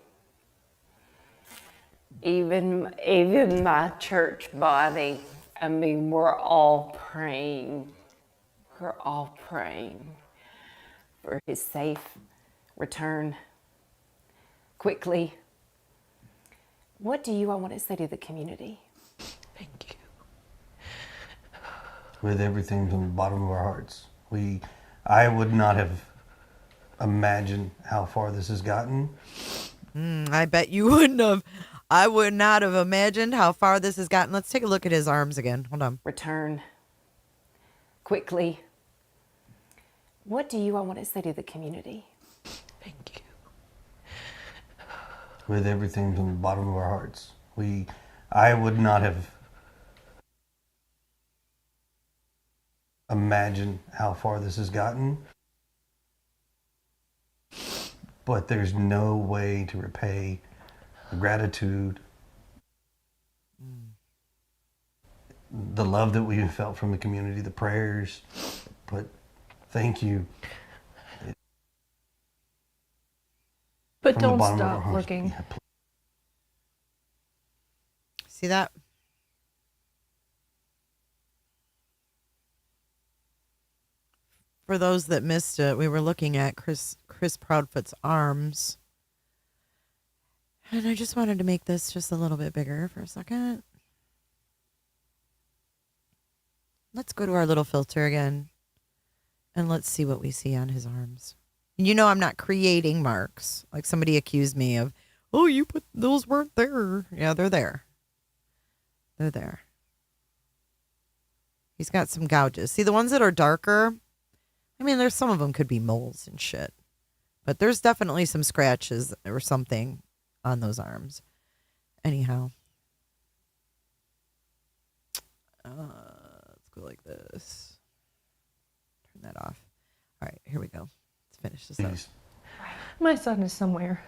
Even my church body, I mean, we're all praying. We're all praying for his safe return quickly. What do you all want to say to the community?
Thank you.
with everything from the bottom of our hearts. I would not have imagined how far this has gotten.
I bet you wouldn't have. I would not have imagined how far this has gotten. Let's take a look at his arms again. Hold on.
Return quickly. What do you all want to say to the community?
Thank you.
With everything from the bottom of our hearts. I would not have imagined how far this has gotten. But there's no way to repay the gratitude, the love that we've felt from the community, the prayers. But thank you.
But
From the
don't
bottom of our
stop
hearts.
looking.
Yeah, please.
See that? For those that missed it, we were looking at Chris Proudfoot's arms. And I just wanted to make this just a little bit bigger for a second. Let's go to our little filter again. And let's see what we see on his arms. And you know I'm not creating marks. Like somebody accused me of, oh, you put those weren't there. Yeah, they're there. They're there. He's got some gouges. See, the ones that are darker, I mean, there's some of them could be moles and shit. But there's definitely some scratches or something on those arms. Anyhow. Let's go like this. Turn that off. All right, here we go. Let's finish this up.
Please.
My son is somewhere.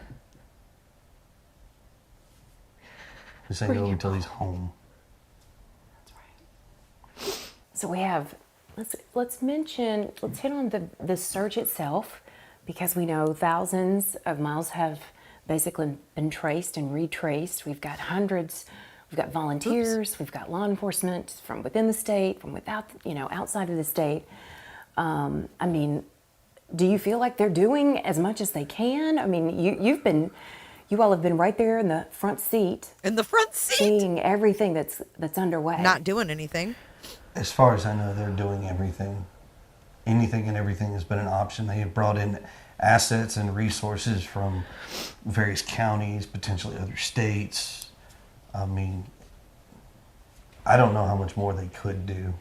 This ain't over until he's home.
So we have, let's hit on the search itself, because we know thousands of miles have basically been traced and retraced. We've got hundreds, we've got volunteers, we've got law enforcement from within the state, from outside of the state. I mean, do you feel like they're doing as much as they can? I mean, you all have been right there in the front seat.
In the front seat?
Seeing everything that's underway.
Not doing anything.
As far as I know, they're doing everything. Anything and everything has been an option. They have brought in assets and resources from various counties, potentially other states. I mean, I don't know how much more they could do,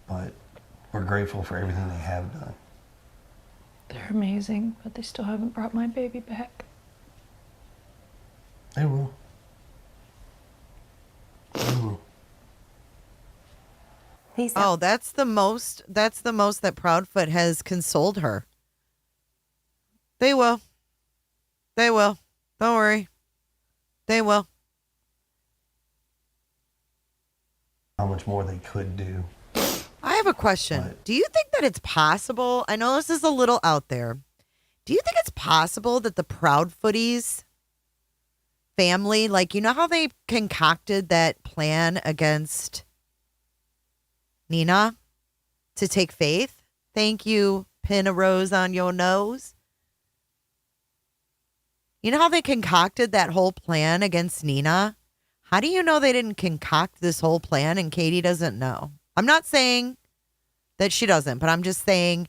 but we're grateful for everything they have done.
They're amazing, but they still haven't brought my baby back.
They will. They will.
That's the most that Proudfoot has consoled her. They will. They will. Don't worry. They will.
How much more they could do.
I have a question. Do you think that it's possible? I know this is a little out there. Do you think it's possible that the Proudfooties family, like, you know how they concocted that plan against Nina to take Faith? Thank you, pin a rose on your nose. You know how they concocted that whole plan against Nina? How do you know they didn't concoct this whole plan and Katie doesn't know? I'm not saying that she doesn't, but I'm just saying,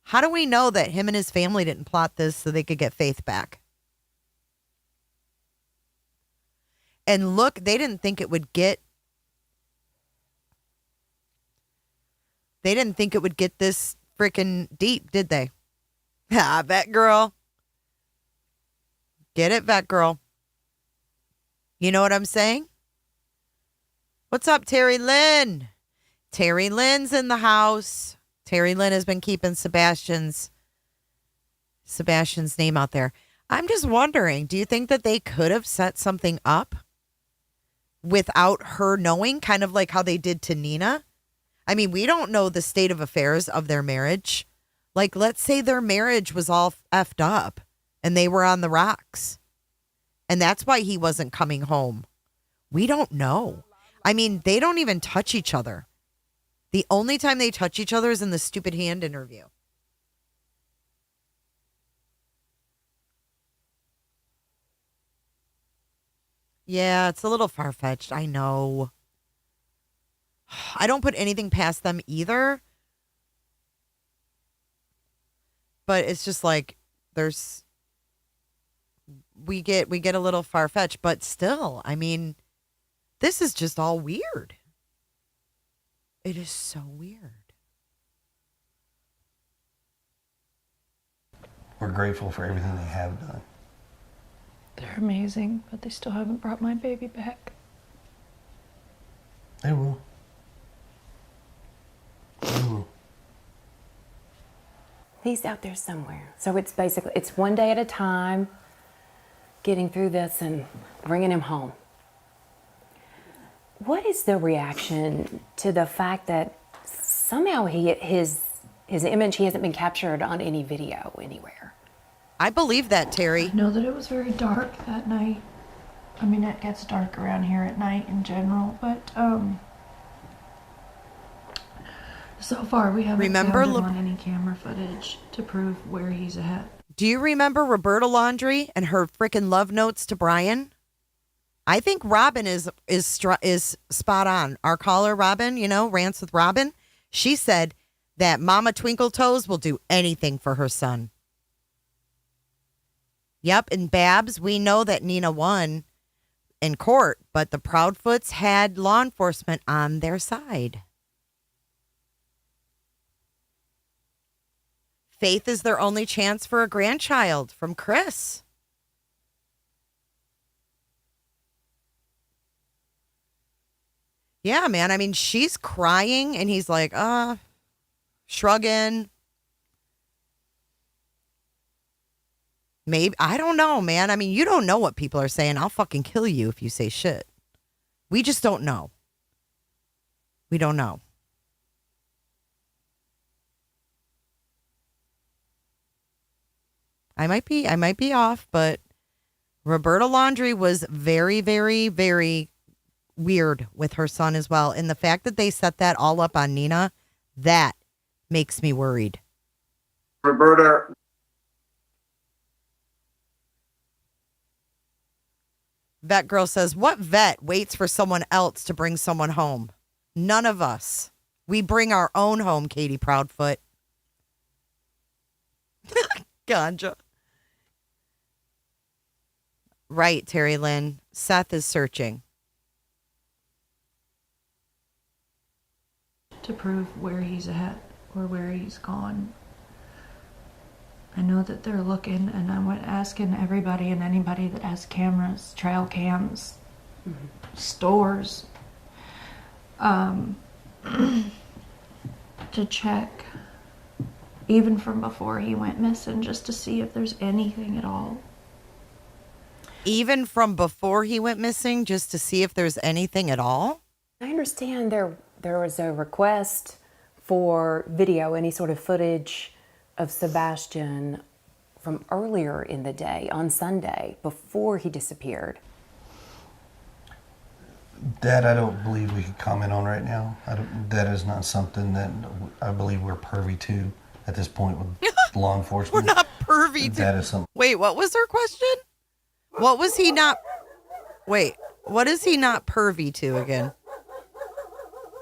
how do we know that him and his family didn't plot this so they could get Faith back? And look, they didn't think it would get this freaking deep, did they? Ah, vet girl. Get it, vet girl. You know what I'm saying? What's up, Terry Lynn? Terry Lynn's in the house. Terry Lynn has been keeping Sebastian's name out there. I'm just wondering, do you think that they could have set something up without her knowing, kind of like how they did to Nina? I mean, we don't know the state of affairs of their marriage. Like, let's say their marriage was all effed up and they were on the rocks. And that's why he wasn't coming home. We don't know. I mean, they don't even touch each other. The only time they touch each other is in the stupid hand interview. Yeah, it's a little far-fetched. I know. I don't put anything past them either. But it's just like we get a little far-fetched, but still, I mean, this is just all weird. It is so weird.
We're grateful for everything they have done.
They're amazing, but they still haven't brought my baby back.
They will. They will.
He's out there somewhere. So it's one day at a time, getting through this and bringing him home. What is the reaction to the fact that somehow his image, he hasn't been captured on any video anywhere?
I believe that, Terry.
I know that it was very dark that night. I mean, it gets dark around here at night in general, but so far we haven't found him on any camera footage to prove where he's at.
Do you remember Roberta Laundrie and her freaking love notes to Brian? I think Robin is spot on. Our caller, Robin, Rants with Robin, she said that Mama Twinkle Toes will do anything for her son. Yep, and Babs, we know that Nina won in court, but the Proudfoots had law enforcement on their side. Faith is their only chance for a grandchild from Chris. Yeah, man. I mean, she's crying and he's like, shrugging. Maybe, I don't know, man. I mean, you don't know what people are saying. I'll fucking kill you if you say shit. We just don't know. We don't know. I might be off, but Roberta Laundrie was very, very, very weird with her son as well. And the fact that they set that all up on Nina, that makes me worried.
Roberta.
Vet girl says, what vet waits for someone else to bring someone home? None of us. We bring our own home, Katie Proudfoot. Ganja. Right, Terry Lynn. Seth is searching.
To prove where he's at or where he's gone. I know that they're looking, and I'm asking everybody and anybody that has cameras, trail cams, stores, to check, even from before he went missing, just to see if there's anything at all.
Even from before he went missing, just to see if there's anything at all?
I understand there was a request for video, any sort of footage of Sebastian from earlier in the day, on Sunday, before he disappeared.
That I don't believe we could comment on right now. That is not something that I believe we're privy to at this point with law enforcement.
We're not privy to.
That is something.
Wait, what was her question? What was he not? Wait, what is he not privy to again?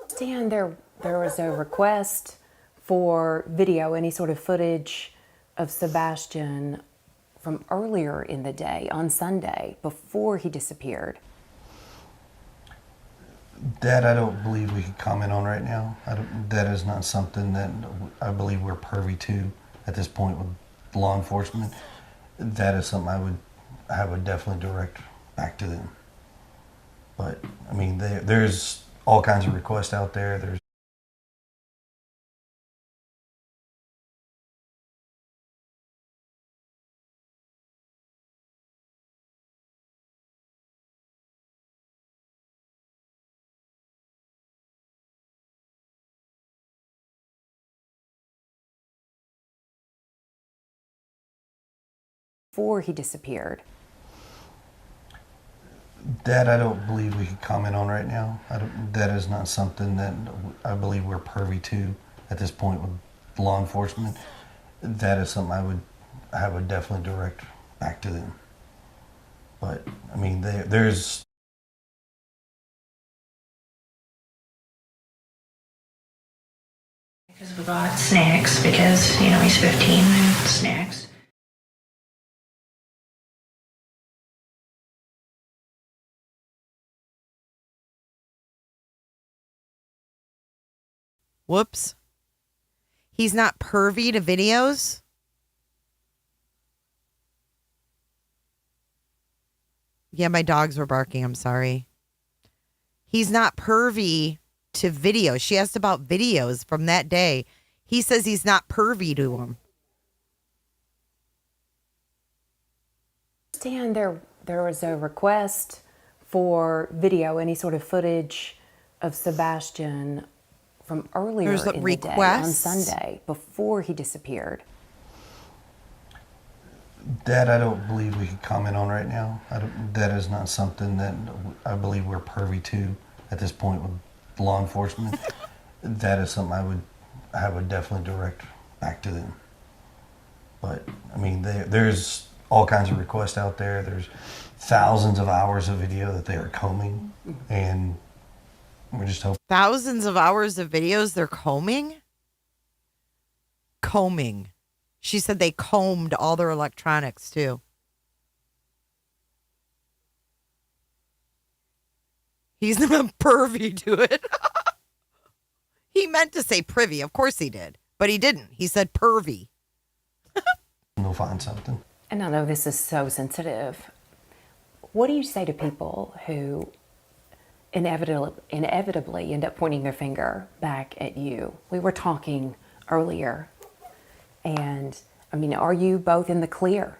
Stan, there was a request for video, any sort of footage of Sebastian from earlier in the day, on Sunday, before he disappeared.
That I don't believe we could comment on right now. That is not something that I believe we're privy to at this point with law enforcement. That is something I would definitely direct back to them. But I mean, there's all kinds of requests out there. There's
Before he disappeared.
that I don't believe we could comment on right now. That is not something that I believe we're privy to at this point with law enforcement. That is something I would definitely direct back to them. But I mean, there's
Because we bought snacks because, he's 15 and snacks.
Whoops. He's not pervy to videos? Yeah, my dogs were barking. I'm sorry. He's not pervy to videos. She asked about videos from that day. He says he's not pervy to them.
Stan, there was a request for video, any sort of footage of Sebastian from earlier
There's a
in the day, on
request?
Sunday, before he disappeared.
that I don't believe we could comment on right now. That is not something that I believe we're privy to at this point with law enforcement. That is something I would definitely direct back to them. But I mean, there's all kinds of requests out there. There's thousands of hours of video that they are combing, and we're just hoping.
Thousands of hours of videos they're combing? Combing. She said they combed all their electronics too. He's not pervy to it. He meant to say privy. Of course he did. But he didn't. He said pervy.
They'll find something.
And I know this is so sensitive. What do you say to people who inevitably end up pointing their finger back at you. We were talking earlier, and I mean, are you both in the clear?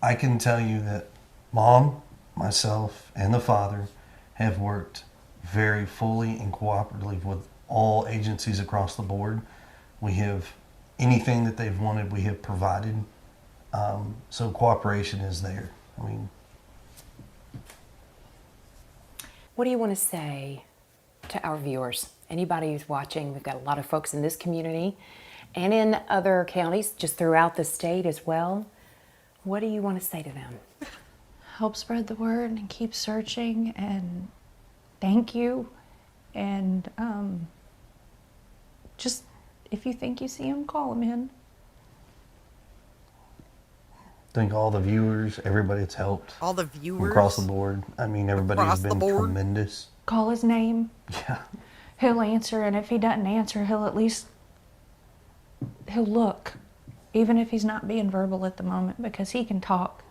I can tell you that Mom, myself, and the father have worked very fully and cooperatively with all agencies across the board. We have anything that they've wanted, we have provided. So cooperation is there. I mean,
what do you want to say to our viewers? Anybody who's watching, we've got a lot of folks in this community and in other counties just throughout the state as well. What do you want to say to them?
Help spread the word and keep searching, and thank you. And just, if you think you see him, call him in.
thank all the viewers, everybody that's helped.
All the viewers?
Across the board. I mean, everybody's been tremendous.
Call his name.
Yeah.
He'll answer, and if he doesn't answer, he'll look. Even if he's not being verbal at the moment, because he can talk,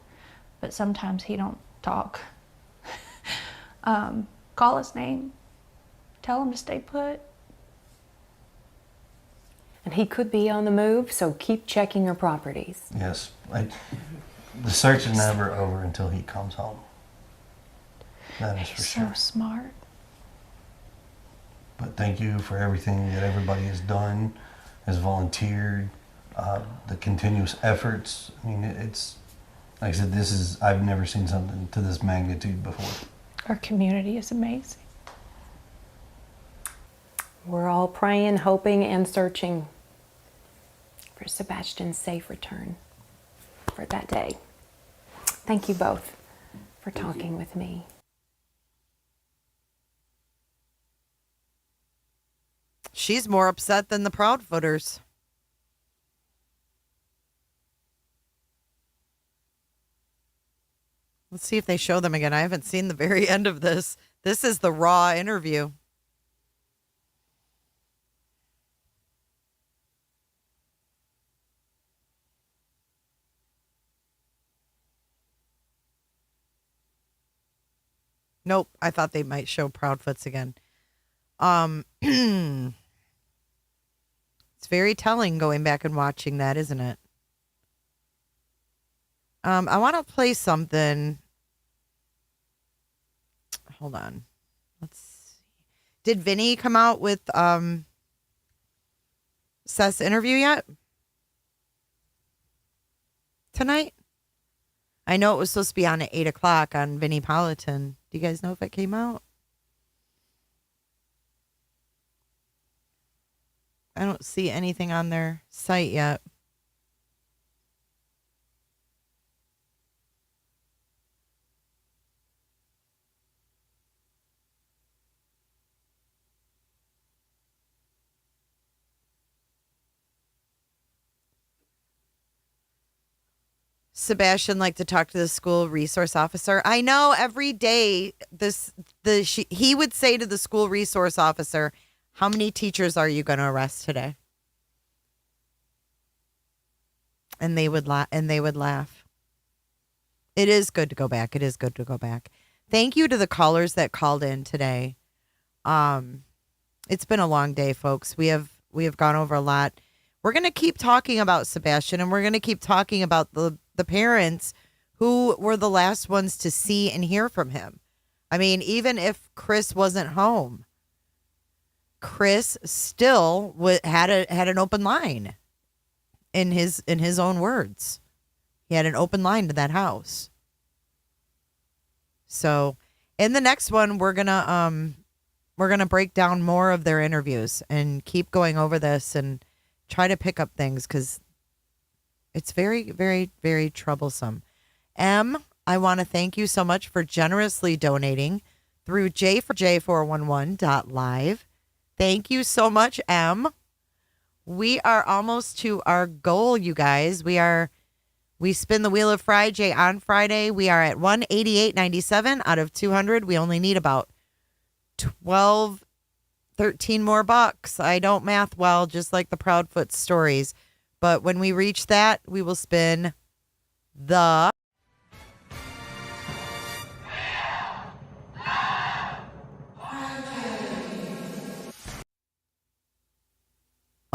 but sometimes he don't talk. Call his name. Tell him to stay put.
And he could be on the move, so keep checking your properties.
Yes. The search is never over until he comes home. That is for sure.
So smart.
But thank you for everything that everybody has done, has volunteered, the continuous efforts. I mean, it's, like I said, I've never seen something to this magnitude before.
Our community is amazing.
We're all praying, hoping, and searching for Sebastian's safe return for that day. Thank you both for talking with me.
She's more upset than the Proudfooters. Let's see if they show them again. I haven't seen the very end of this. This is the raw interview. Nope, I thought they might show Proudfoots again. It's very telling going back and watching that, isn't it? I want to play something. Hold on. Let's see. Did Vinny come out with Seth's interview yet? Tonight? I know it was supposed to be on at 8 o'clock on Vinny Politan. Do you guys know if it came out? I don't see anything on their site yet. Sebastian liked to talk to the school resource officer. I know every day he would say to the school resource officer, "How many teachers are you going to arrest today?" And they would laugh. It is good to go back. It is good to go back. Thank you to the callers that called in today. It's been a long day, folks. We have gone over a lot. We're going to keep talking about Sebastian, and we're going to keep talking about the parents who were the last ones to see and hear from him. I mean, even if Chris wasn't home, Chris still had an open line. In his own words, he had an open line to that house. So, in the next one, we're gonna break down more of their interviews and keep going over this and try to pick up things because it's very, very, very troublesome. M, I want to thank you so much for generously donating through J4J411.live. Thank you so much, M. We are almost to our goal, you guys. We spin the wheel of Friday on Friday. We are at 188.97 out of 200. We only need about 12, 13 more bucks. I don't math well, just like the Proudfoot stories. But when we reach that, we will spin the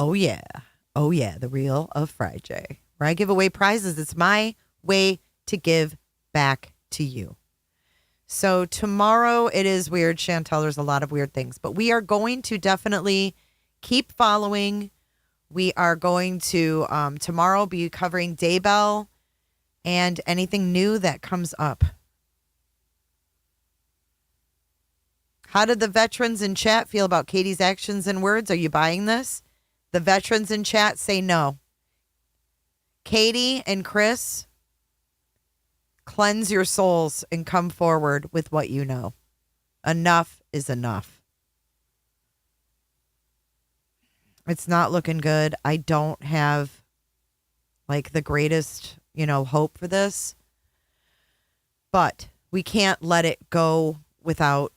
Oh, yeah. Oh, yeah. The Reel of Friday, where I give away prizes. It's my way to give back to you. So tomorrow it is weird, Chantel. There's a lot of weird things, but we are going to definitely keep following. We are going to tomorrow be covering Daybell and anything new that comes up. How did the veterans in chat feel about Katie's actions and words? Are you buying this? The veterans in chat say no. Katie and Chris, cleanse your souls and come forward with what you know. Enough is enough. It's not looking good. I don't have like the greatest, hope for this. But we can't let it go without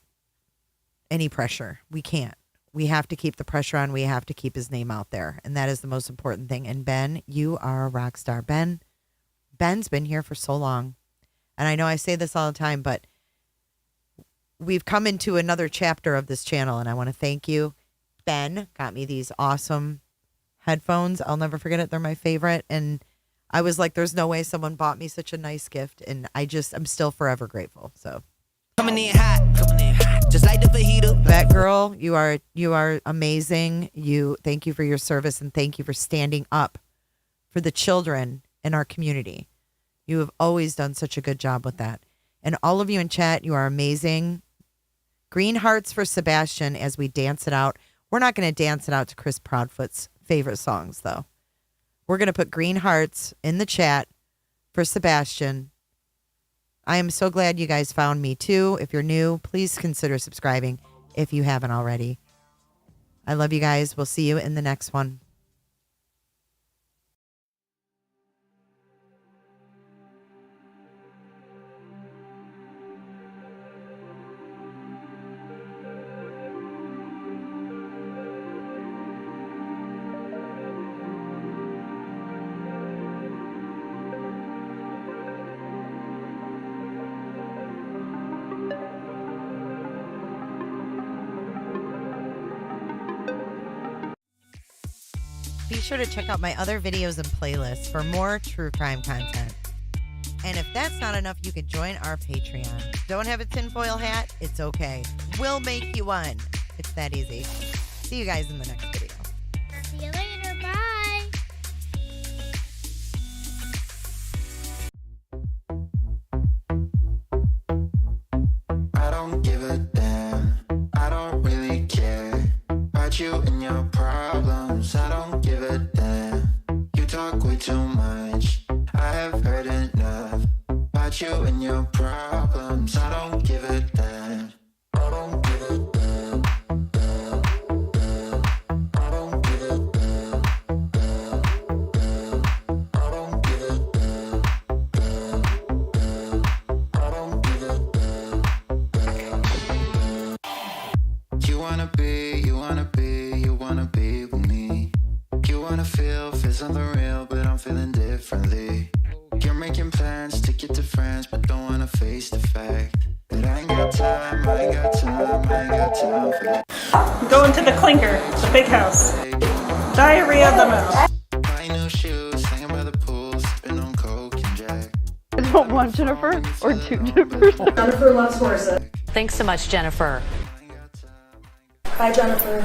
any pressure. We can't. We have to keep the pressure on. We have to keep his name out there. And that is the most important thing. And Ben, you are a rock star. Ben's been here for so long. And I know I say this all the time, but we've come into another chapter of this channel. And I want to thank you. Ben got me these awesome headphones. I'll never forget it. They're my favorite. And I was like, there's no way someone bought me such a nice gift. And I'm still forever grateful. So
coming in hot, just like the fajita.
That girl, you are amazing. Thank you for your service and thank you for standing up for the children in our community. You have always done such a good job with that. And all of you in chat, you are amazing. Green hearts for Sebastian as we dance it out. We're not going to dance it out to Chris Proudfoot's favorite songs, though. We're going to put green hearts in the chat for Sebastian. I am so glad you guys found me, too. If you're new, please consider subscribing if you haven't already. I love you guys. We'll see you in the next one. Be sure to check out my other videos and playlists for more true crime content. And if that's not enough, you can join our Patreon. Don't have a tinfoil hat? It's okay. We'll make you one. It's that easy. See you guys in the next video.
See you later. Bye.
I don't give a damn. I don't really care about you and your problems. I don't give a damn. You talk way too much. I have heard enough about you and your problems. I don't give a damn. I don't give a damn. I don't give a damn. I don't give a damn. I don't give a damn. You wanna be with me. You wanna feel something real, but I'm feeling differently. You're making plans to get to France, but don't wanna face the fact that I ain't got time for that.
Going to the clinker, the big house. Diarrhea the most.
Buy new shoes, hanging by the pool, sipping on Coke and Jack.
I don't want Jennifer or two Jennifers.
Jennifer loves horses.
Thanks so much, Jennifer.
Bye, Jennifer.